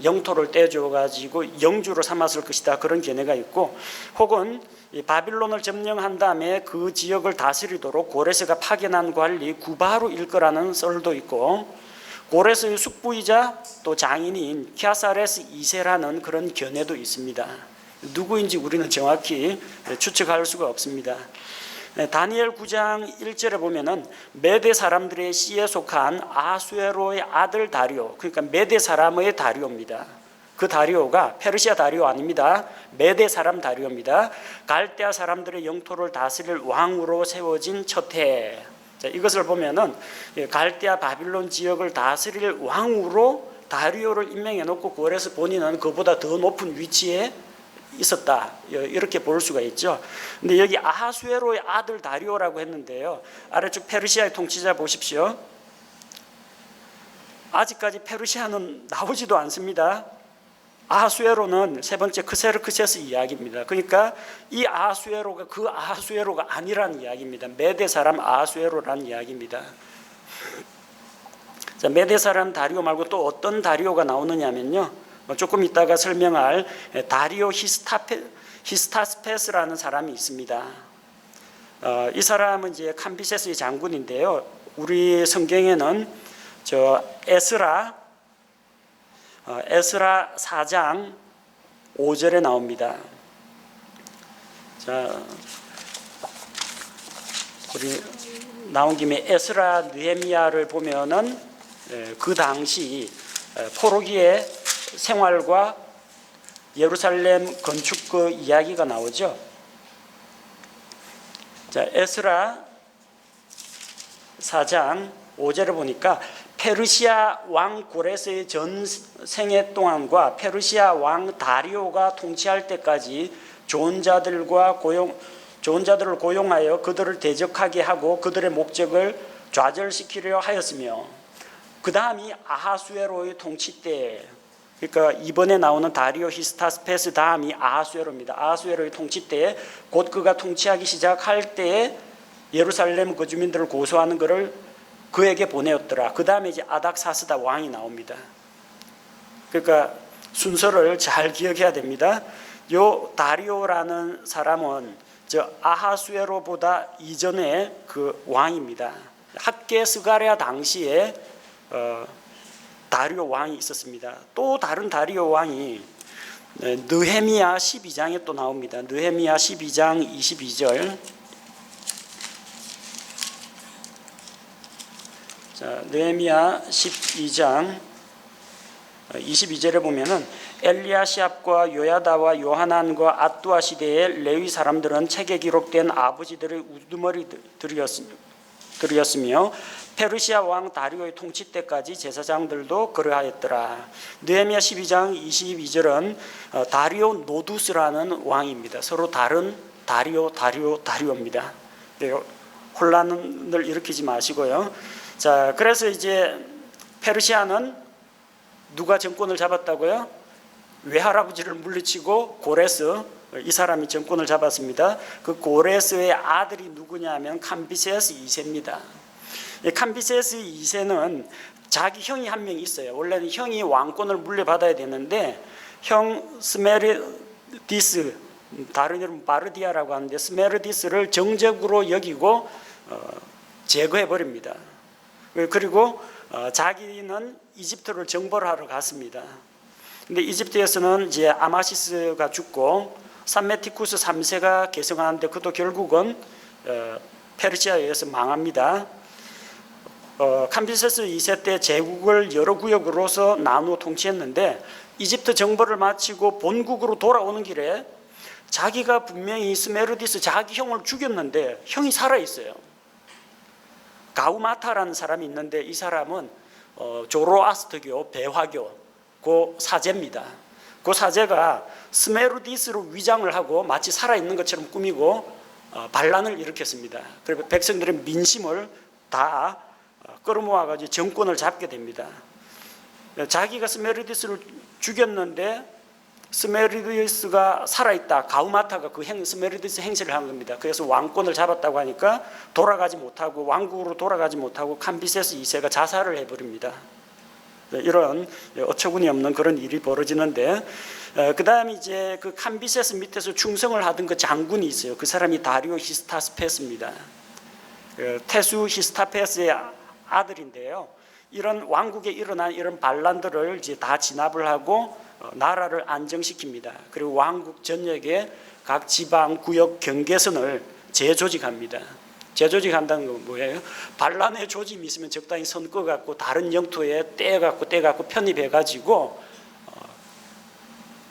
영토를 떼줘 가지고 영주로 삼았을 것이다, 그런 견해가 있고, 혹은 바빌론을 점령한 다음에 그 지역을 다스리도록 고레스가 파견한 관리 구바루일 거라는 썰도 있고, 고레스의 숙부이자 또 장인인 키아사레스 2세라는 그런 견해도 있습니다. 누구인지 우리는 정확히 추측할 수가 없습니다. 다니엘 9장 1절에 보면은 메대 사람들의 씨에 속한 아수에로의 아들 다리오, 그러니까 메대 사람의 다리오입니다. 그 다리오가 페르시아 다리오 아닙니다. 메대 사람 다리오입니다. 갈대아 사람들의 영토를 다스릴 왕으로 세워진 첫 해. 자, 이것을 보면은 갈대아 바빌론 지역을 다스릴 왕으로 다리오를 임명해 놓고 고레스 본인은 그보다 더 높은 위치에 있었다, 이렇게 볼 수가 있죠. 근데 여기 아하수에로의 아들 다리오라고 했는데요, 아래쪽 페르시아의 통치자 보십시오. 아직까지 페르시아는 나오지도 않습니다. 아하수에로는 세 번째 크세르크세스 이야기입니다. 그러니까 이 아하수에로가 그 아하수에로가 아니라는 이야기입니다. 메대 사람 아하수에로라는 이야기입니다. 자, 메대 사람 다리오 말고 또 어떤 다리오가 나오느냐면요, 조금 이따가 설명할 다리오 히스타스페스라는 사람이 있습니다. 이 사람은 이제 캄비세스의 장군인데요, 우리 성경에는 에스라 4장 5절에 나옵니다. 자, 우리 나온 김에 에스라 느헤미야를 보면은 그 당시 포로기의 생활과 예루살렘 건축 그 이야기가 나오죠. 자, 에스라 4장 5절을 보니까 페르시아 왕 고레스의 전생애 동안과 페르시아 왕 다리오가 통치할 때까지 좋은 자들을 고용하여 그들을 대적하게 하고 그들의 목적을 좌절시키려 하였으며, 그 다음이 아하수에로의 통치 때, 그러니까 이번에 나오는 다리오 히스타스페스 다음이 아하수에로입니다. 아하수에로의 통치 때에 곧 그가 통치하기 시작할 때에 예루살렘 그 주민들을 고소하는 것을 그에게 보내었더라. 그 다음에 이제 아닥사스다 왕이 나옵니다. 그러니까 순서를 잘 기억해야 됩니다. 요 다리오라는 사람은 저 아하수에로보다 이전의 그 왕입니다. 학계스가랴 당시에 다리오 왕이 있었습니다. 또 다른 다리오 왕이 느헤미야 12장에 또 나옵니다. 느헤미야 12장 22절. 자, 느헤미야 12장 22절에 보면은 엘리야시압과 요야다와 요하난과 앗두아 시대의 레위 사람들은 책에 기록된 아버지들의 우두머리들이었으며 페르시아 왕 다리오의 통치 때까지 제사장들도 그러하였더라. 느헤미야 12장 22절은 다리오 노두스라는 왕입니다. 서로 다른 다리오입니다. 혼란을 일으키지 마시고요. 자, 그래서 이제 페르시아는 누가 정권을 잡았다고요? 외할아버지를 물리치고 고레스, 이 사람이 정권을 잡았습니다. 그 고레스의 아들이 누구냐면 캄비세스 2세입니다. 캄비세스 2세는 자기 형이 한 명 있어요. 원래는 형이 왕권을 물려받아야 되는데 형 스메르디스, 다른 이름 바르디아라고 하는데 스메르디스를 정적으로 여기고 제거해 버립니다. 그리고 자기는 이집트를 정벌하러 갔습니다. 근데 이집트에서는 이제 아마시스가 죽고 삼메티쿠스 3세가 계승하는데 그도 결국은 페르시아에 의해서 망합니다. 캄비세스 2세 때 제국을 여러 구역으로서 나누어 통치했는데 이집트 정벌을 마치고 본국으로 돌아오는 길에 자기가 분명히 스메르디스 자기 형을 죽였는데 형이 살아있어요. 가우마타라는 사람이 있는데 이 사람은 조로아스터교, 배화교 그 사제입니다. 그 사제가 스메르디스로 위장을 하고 마치 살아있는 것처럼 꾸미고 반란을 일으켰습니다. 그리고 백성들의 민심을 다 끌어모아가지고 정권을 잡게 됩니다. 자기가 스메르디스를 죽였는데 스메르디스가 살아있다. 가우마타가 그 스메르디스 행세를 한 겁니다. 그래서 왕권을 잡았다고 하니까 돌아가지 못하고 왕국으로 돌아가지 못하고 캄비세스 2세가 자살을 해버립니다. 이런 어처구니 없는 그런 일이 벌어지는데 그 다음에 이제 그 캄비세스 밑에서 충성을 하던 그 장군이 있어요. 그 사람이 다리오 히스타스페스입니다. 태수 히스타페스의 아들인데요. 이런 왕국에 일어난 이런 반란들을 이제 다 진압을 하고 나라를 안정시킵니다. 그리고 왕국 전역에 각 지방, 구역, 경계선을 재조직합니다. 재조직한다는 건 뭐예요? 반란의 조짐이 있으면 적당히 선 꺼갖고 다른 영토에 떼갖고 편입해가지고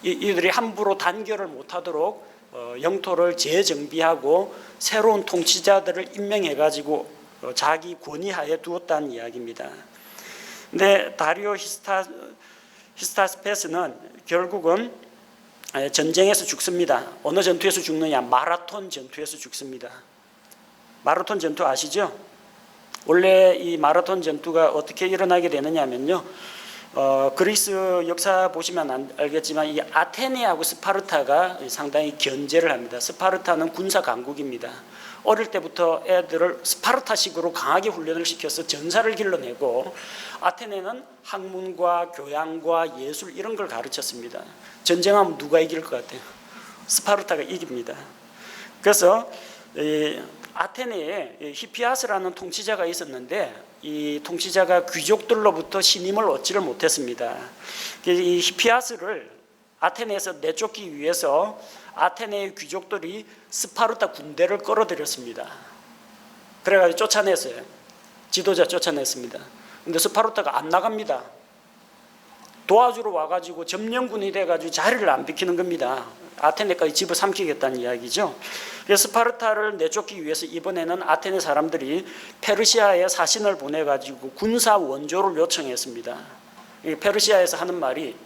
이들이 함부로 단결을 못하도록 영토를 재정비하고 새로운 통치자들을 임명해가지고 자기 권위하에 두었다는 이야기입니다. 근데 다리오 히스타스페스는 결국은 전쟁에서 죽습니다. 어느 전투에서 죽느냐? 마라톤 전투에서 죽습니다. 마라톤 전투 아시죠? 원래 이 마라톤 전투가 어떻게 일어나게 되느냐면요. 그리스 역사 보시면 알겠지만 이 아테네하고 스파르타가 상당히 견제를 합니다. 스파르타는 군사 강국입니다. 어릴 때부터 애들을 스파르타식으로 강하게 훈련을 시켜서 전사를 길러내고 아테네는 학문과 교양과 예술 이런 걸 가르쳤습니다. 전쟁하면 누가 이길 것 같아요? 스파르타가 이깁니다. 그래서 아테네에 히피아스라는 통치자가 있었는데 이 통치자가 귀족들로부터 신임을 얻지를 못했습니다. 이 히피아스를 아테네에서 내쫓기 위해서 아테네의 귀족들이 스파르타 군대를 끌어들였습니다. 그래가지고 쫓아냈어요. 지도자 쫓아냈습니다. 근데 스파르타가 안 나갑니다. 도와주러 와가지고 점령군이 돼가지고 자리를 안 비키는 겁니다. 아테네까지 집어삼키겠다는 이야기죠. 그래서 스파르타를 내쫓기 위해서 이번에는 아테네 사람들이 페르시아에 사신을 보내가지고 군사 원조를 요청했습니다. 페르시아에서 하는 말이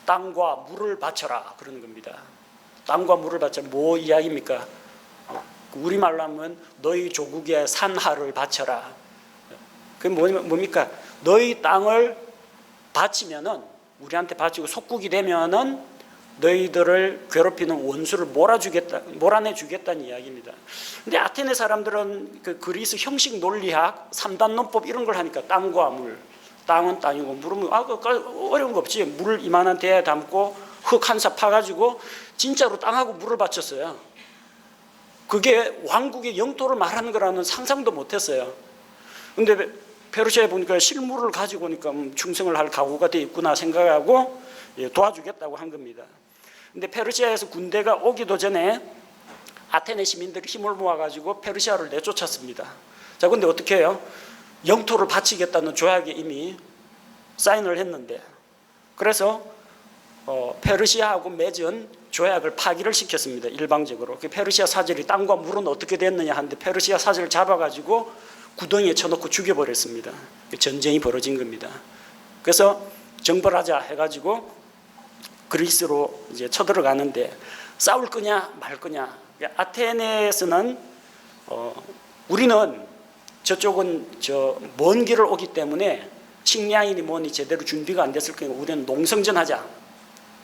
땅과 물을 바쳐라 그러는 겁니다. 땅과 물을 바쳐 뭐 이야기입니까? 우리말로 하면 너희 조국의 산하를 바쳐라. 그게 뭡니까? 너희 땅을 바치면은 우리한테 바치고 속국이 되면은 너희들을 괴롭히는 원수를 몰아내주겠다는 이야기입니다. 근데 아테네 사람들은 그 그리스 형식 논리학, 3단 논법 이런 걸 하니까 땅과 물, 땅은 땅이고 물은 어려운 거 없지. 물 이만한 대에 담고 흙 한 사 파가지고 진짜로 땅하고 물을 바쳤어요. 그게 왕국의 영토를 말하는 거라는 상상도 못했어요. 근데 페르시아에 보니까 실물을 가지고 오니까 충성을 할 각오가 돼 있구나 생각하고 도와주겠다고 한 겁니다. 근데 페르시아에서 군대가 오기도 전에 아테네 시민들이 힘을 모아가지고 페르시아를 내쫓았습니다. 자, 근데 어떻게 해요? 영토를 바치겠다는 조약에 이미 사인을 했는데, 그래서 페르시아하고 맺은 조약을 파기를 시켰습니다. 일방적으로. 페르시아 사절이 땅과 물은 어떻게 됐느냐 하는데 페르시아 사절을 잡아가지고 구덩이에 쳐놓고 죽여버렸습니다. 전쟁이 벌어진 겁니다. 그래서 정벌하자 해가지고 그리스로 이제 쳐들어가는데 싸울 거냐 말 거냐. 아테네에서는 우리는 저쪽은 먼 길을 오기 때문에 식량이니 뭐니 제대로 준비가 안 됐을 거니까 우리는 농성전하자,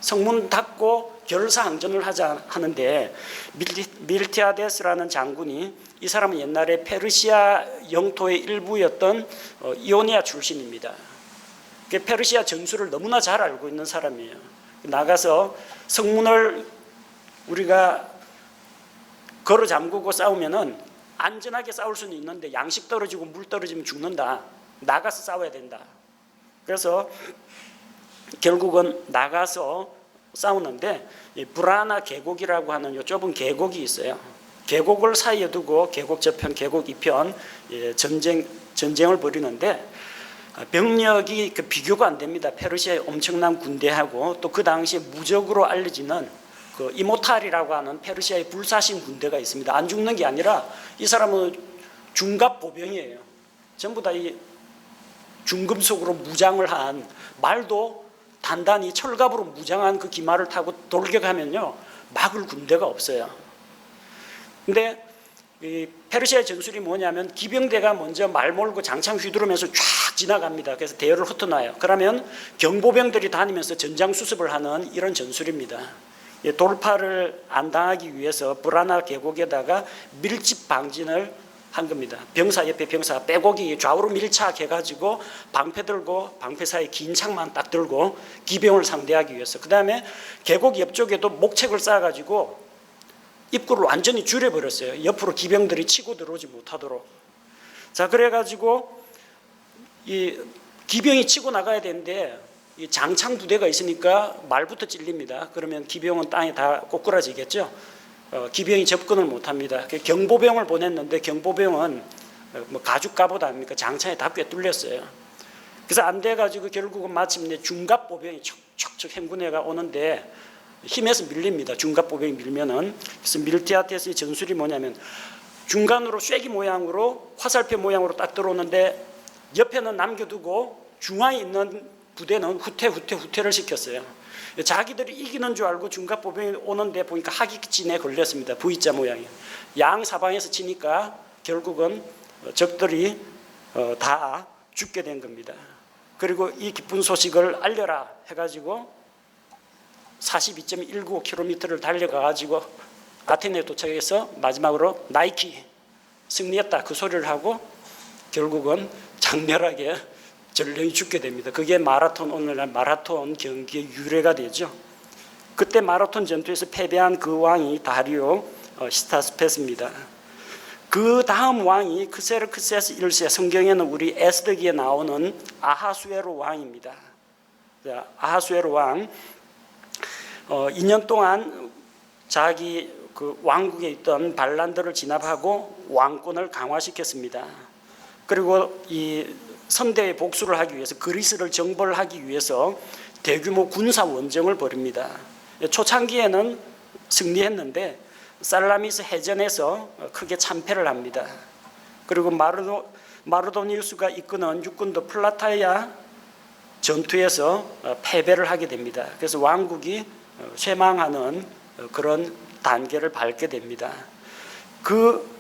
성문 닫고 결사항전을 하자 하는데, 밀티아데스라는 장군이, 이 사람은 옛날에 페르시아 영토의 일부였던 이오니아 출신입니다. 페르시아 전술을 너무나 잘 알고 있는 사람이에요. 나가서 성문을 우리가 걸어 잠그고 싸우면은 안전하게 싸울 수는 있는데 양식 떨어지고 물 떨어지면 죽는다. 나가서 싸워야 된다. 그래서 결국은 나가서 싸우는데 브라나 계곡이라고 하는 요 좁은 계곡이 있어요. 계곡을 사이에 두고 계곡 저편, 계곡 이편 전쟁을 벌이는데 병력이 비교가 안 됩니다. 페르시아의 엄청난 군대하고 또 그 당시에 무적으로 알려지는 그 이모탈이라고 하는 페르시아의 불사신 군대가 있습니다. 안 죽는 게 아니라 이 사람은 중갑 보병이에요. 전부 다 이 중금속으로 무장을 한, 말도 단단히 철갑으로 무장한 그 기마를 타고 돌격하면요 막을 군대가 없어요. 근데 이 페르시아의 전술이 뭐냐면 기병대가 먼저 말 몰고 장창 휘두르면서 쫙 지나갑니다. 그래서 대열을 흩어놔요. 그러면 경보병들이 다니면서 전장 수습을 하는 이런 전술입니다. 돌파를 안 당하기 위해서 브라나 계곡에다가 밀집 방진을 한 겁니다. 병사 옆에 병사 빼곡이 좌우로 밀착해가지고 방패 들고, 방패 사이에 긴 창만 딱 들고 기병을 상대하기 위해서. 그 다음에 계곡 옆쪽에도 목책을 쌓아가지고 입구를 완전히 줄여버렸어요. 옆으로 기병들이 치고 들어오지 못하도록. 자, 그래가지고 이 기병이 치고 나가야 되는데 이 장창 부대가 있으니까 말부터 찔립니다. 그러면 기병은 땅에 다 꼬꾸라지겠죠. 기병이 접근을 못합니다. 경보병을 보냈는데 경보병은 뭐 가죽 갑옷 아닙니까? 장창에 다 꿰뚫렸어요. 그래서 안 돼가지고 결국은 마침내 중갑보병이 척척척 행군해가 오는데 힘에서 밀립니다. 중갑보병이 밀면은. 그래서 밀티아데스의 전술이 뭐냐면 중간으로 쐐기 모양으로 화살표 모양으로 딱 들어오는데 옆에는 남겨두고 중앙에 있는 부대는 후퇴를 시켰어요. 자기들이 이기는 줄 알고 중갑보병이 오는데 보니까 하객진에 걸렸습니다. V자 모양이. 양 사방에서 치니까 결국은 적들이 다 죽게 된 겁니다. 그리고 이 기쁜 소식을 알려라 해가지고 42.195km를 달려가가지고 아테네에 도착해서 마지막으로 나이키 승리했다 그 소리를 하고 결국은 장렬하게 전령이 죽게 됩니다. 그게 마라톤, 오늘날 마라톤 경기의 유래가 되죠. 그때 마라톤 전투에서 패배한 그 왕이 다리오 시타스페스입니다. 그 다음 왕이 크세르크세스 1세, 성경에는 우리 에스더기에 나오는 아하수에로 왕입니다. 아하수에로 왕 2년 동안 자기 그 왕국에 있던 반란들을 진압하고 왕권을 강화시켰습니다. 그리고 이 선대의 복수를 하기 위해서 그리스를 정벌하기 위해서 대규모 군사 원정을 벌입니다. 초창기에는 승리했는데 살라미스 해전에서 크게 참패를 합니다. 그리고 마르도니우스가 이끄는 육군도 플라타야 전투에서 패배를 하게 됩니다. 그래서 왕국이 쇠망하는 그런 단계를 밟게 됩니다. 그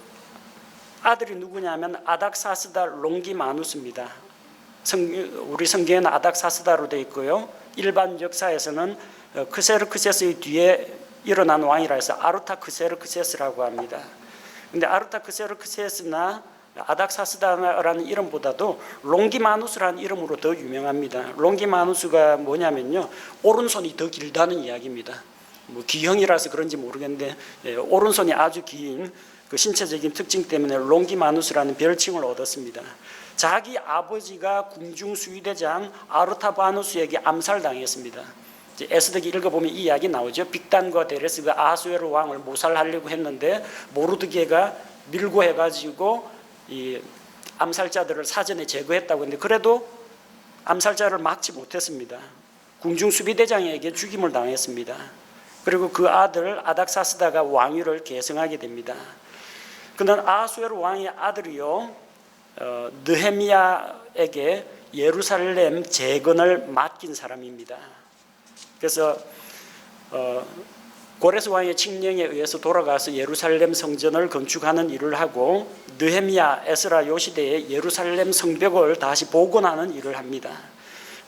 아들이 누구냐면 아닥사스다 롱기마누스입니다. 우리 성경에는 아닥사스다로 되어 있고요. 일반 역사에서는 크세르크세스의 뒤에 일어난 왕이라 해서 아르타크세르크세스라고 합니다. 근데 아르타크세르크세스나 아닥사스다라는 이름보다도 롱기마누스라는 이름으로 더 유명합니다. 롱기마누스가 뭐냐면요, 오른손이 더 길다는 이야기입니다. 뭐 기형이라서 그런지 모르겠는데 오른손이 아주 긴 그 신체적인 특징 때문에 롱기마누스라는 별칭을 얻었습니다. 자기 아버지가 궁중 수위대장 아르타바누스에게 암살당했습니다. 에스더기 읽어보면 이 이야기 나오죠. 빅단과 데레스가 아수에르 왕을 모살하려고 했는데 모르드게가 밀고 해가지고 이 암살자들을 사전에 제거했다고 했는데 그래도 암살자를 막지 못했습니다. 궁중 수비대장에게 죽임을 당했습니다. 그리고 그 아들 아닥사스다가 왕위를 계승하게 됩니다. 그는 아수에르 왕의 아들이요, 느헤미야에게 예루살렘 재건을 맡긴 사람입니다. 그래서 고레스 왕의 칙령에 의해서 돌아가서 예루살렘 성전을 건축하는 일을 하고 느헤미야, 에스라 요 시대에 예루살렘 성벽을 다시 복원하는 일을 합니다.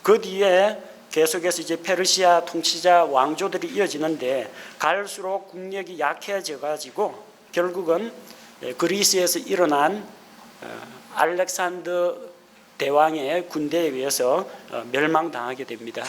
그 뒤에 계속해서 이제 페르시아 통치자 왕조들이 이어지는데 갈수록 국력이 약해져 가지고 결국은 그리스에서 일어난 알렉산더 대왕의 군대에 의해서 멸망당하게 됩니다.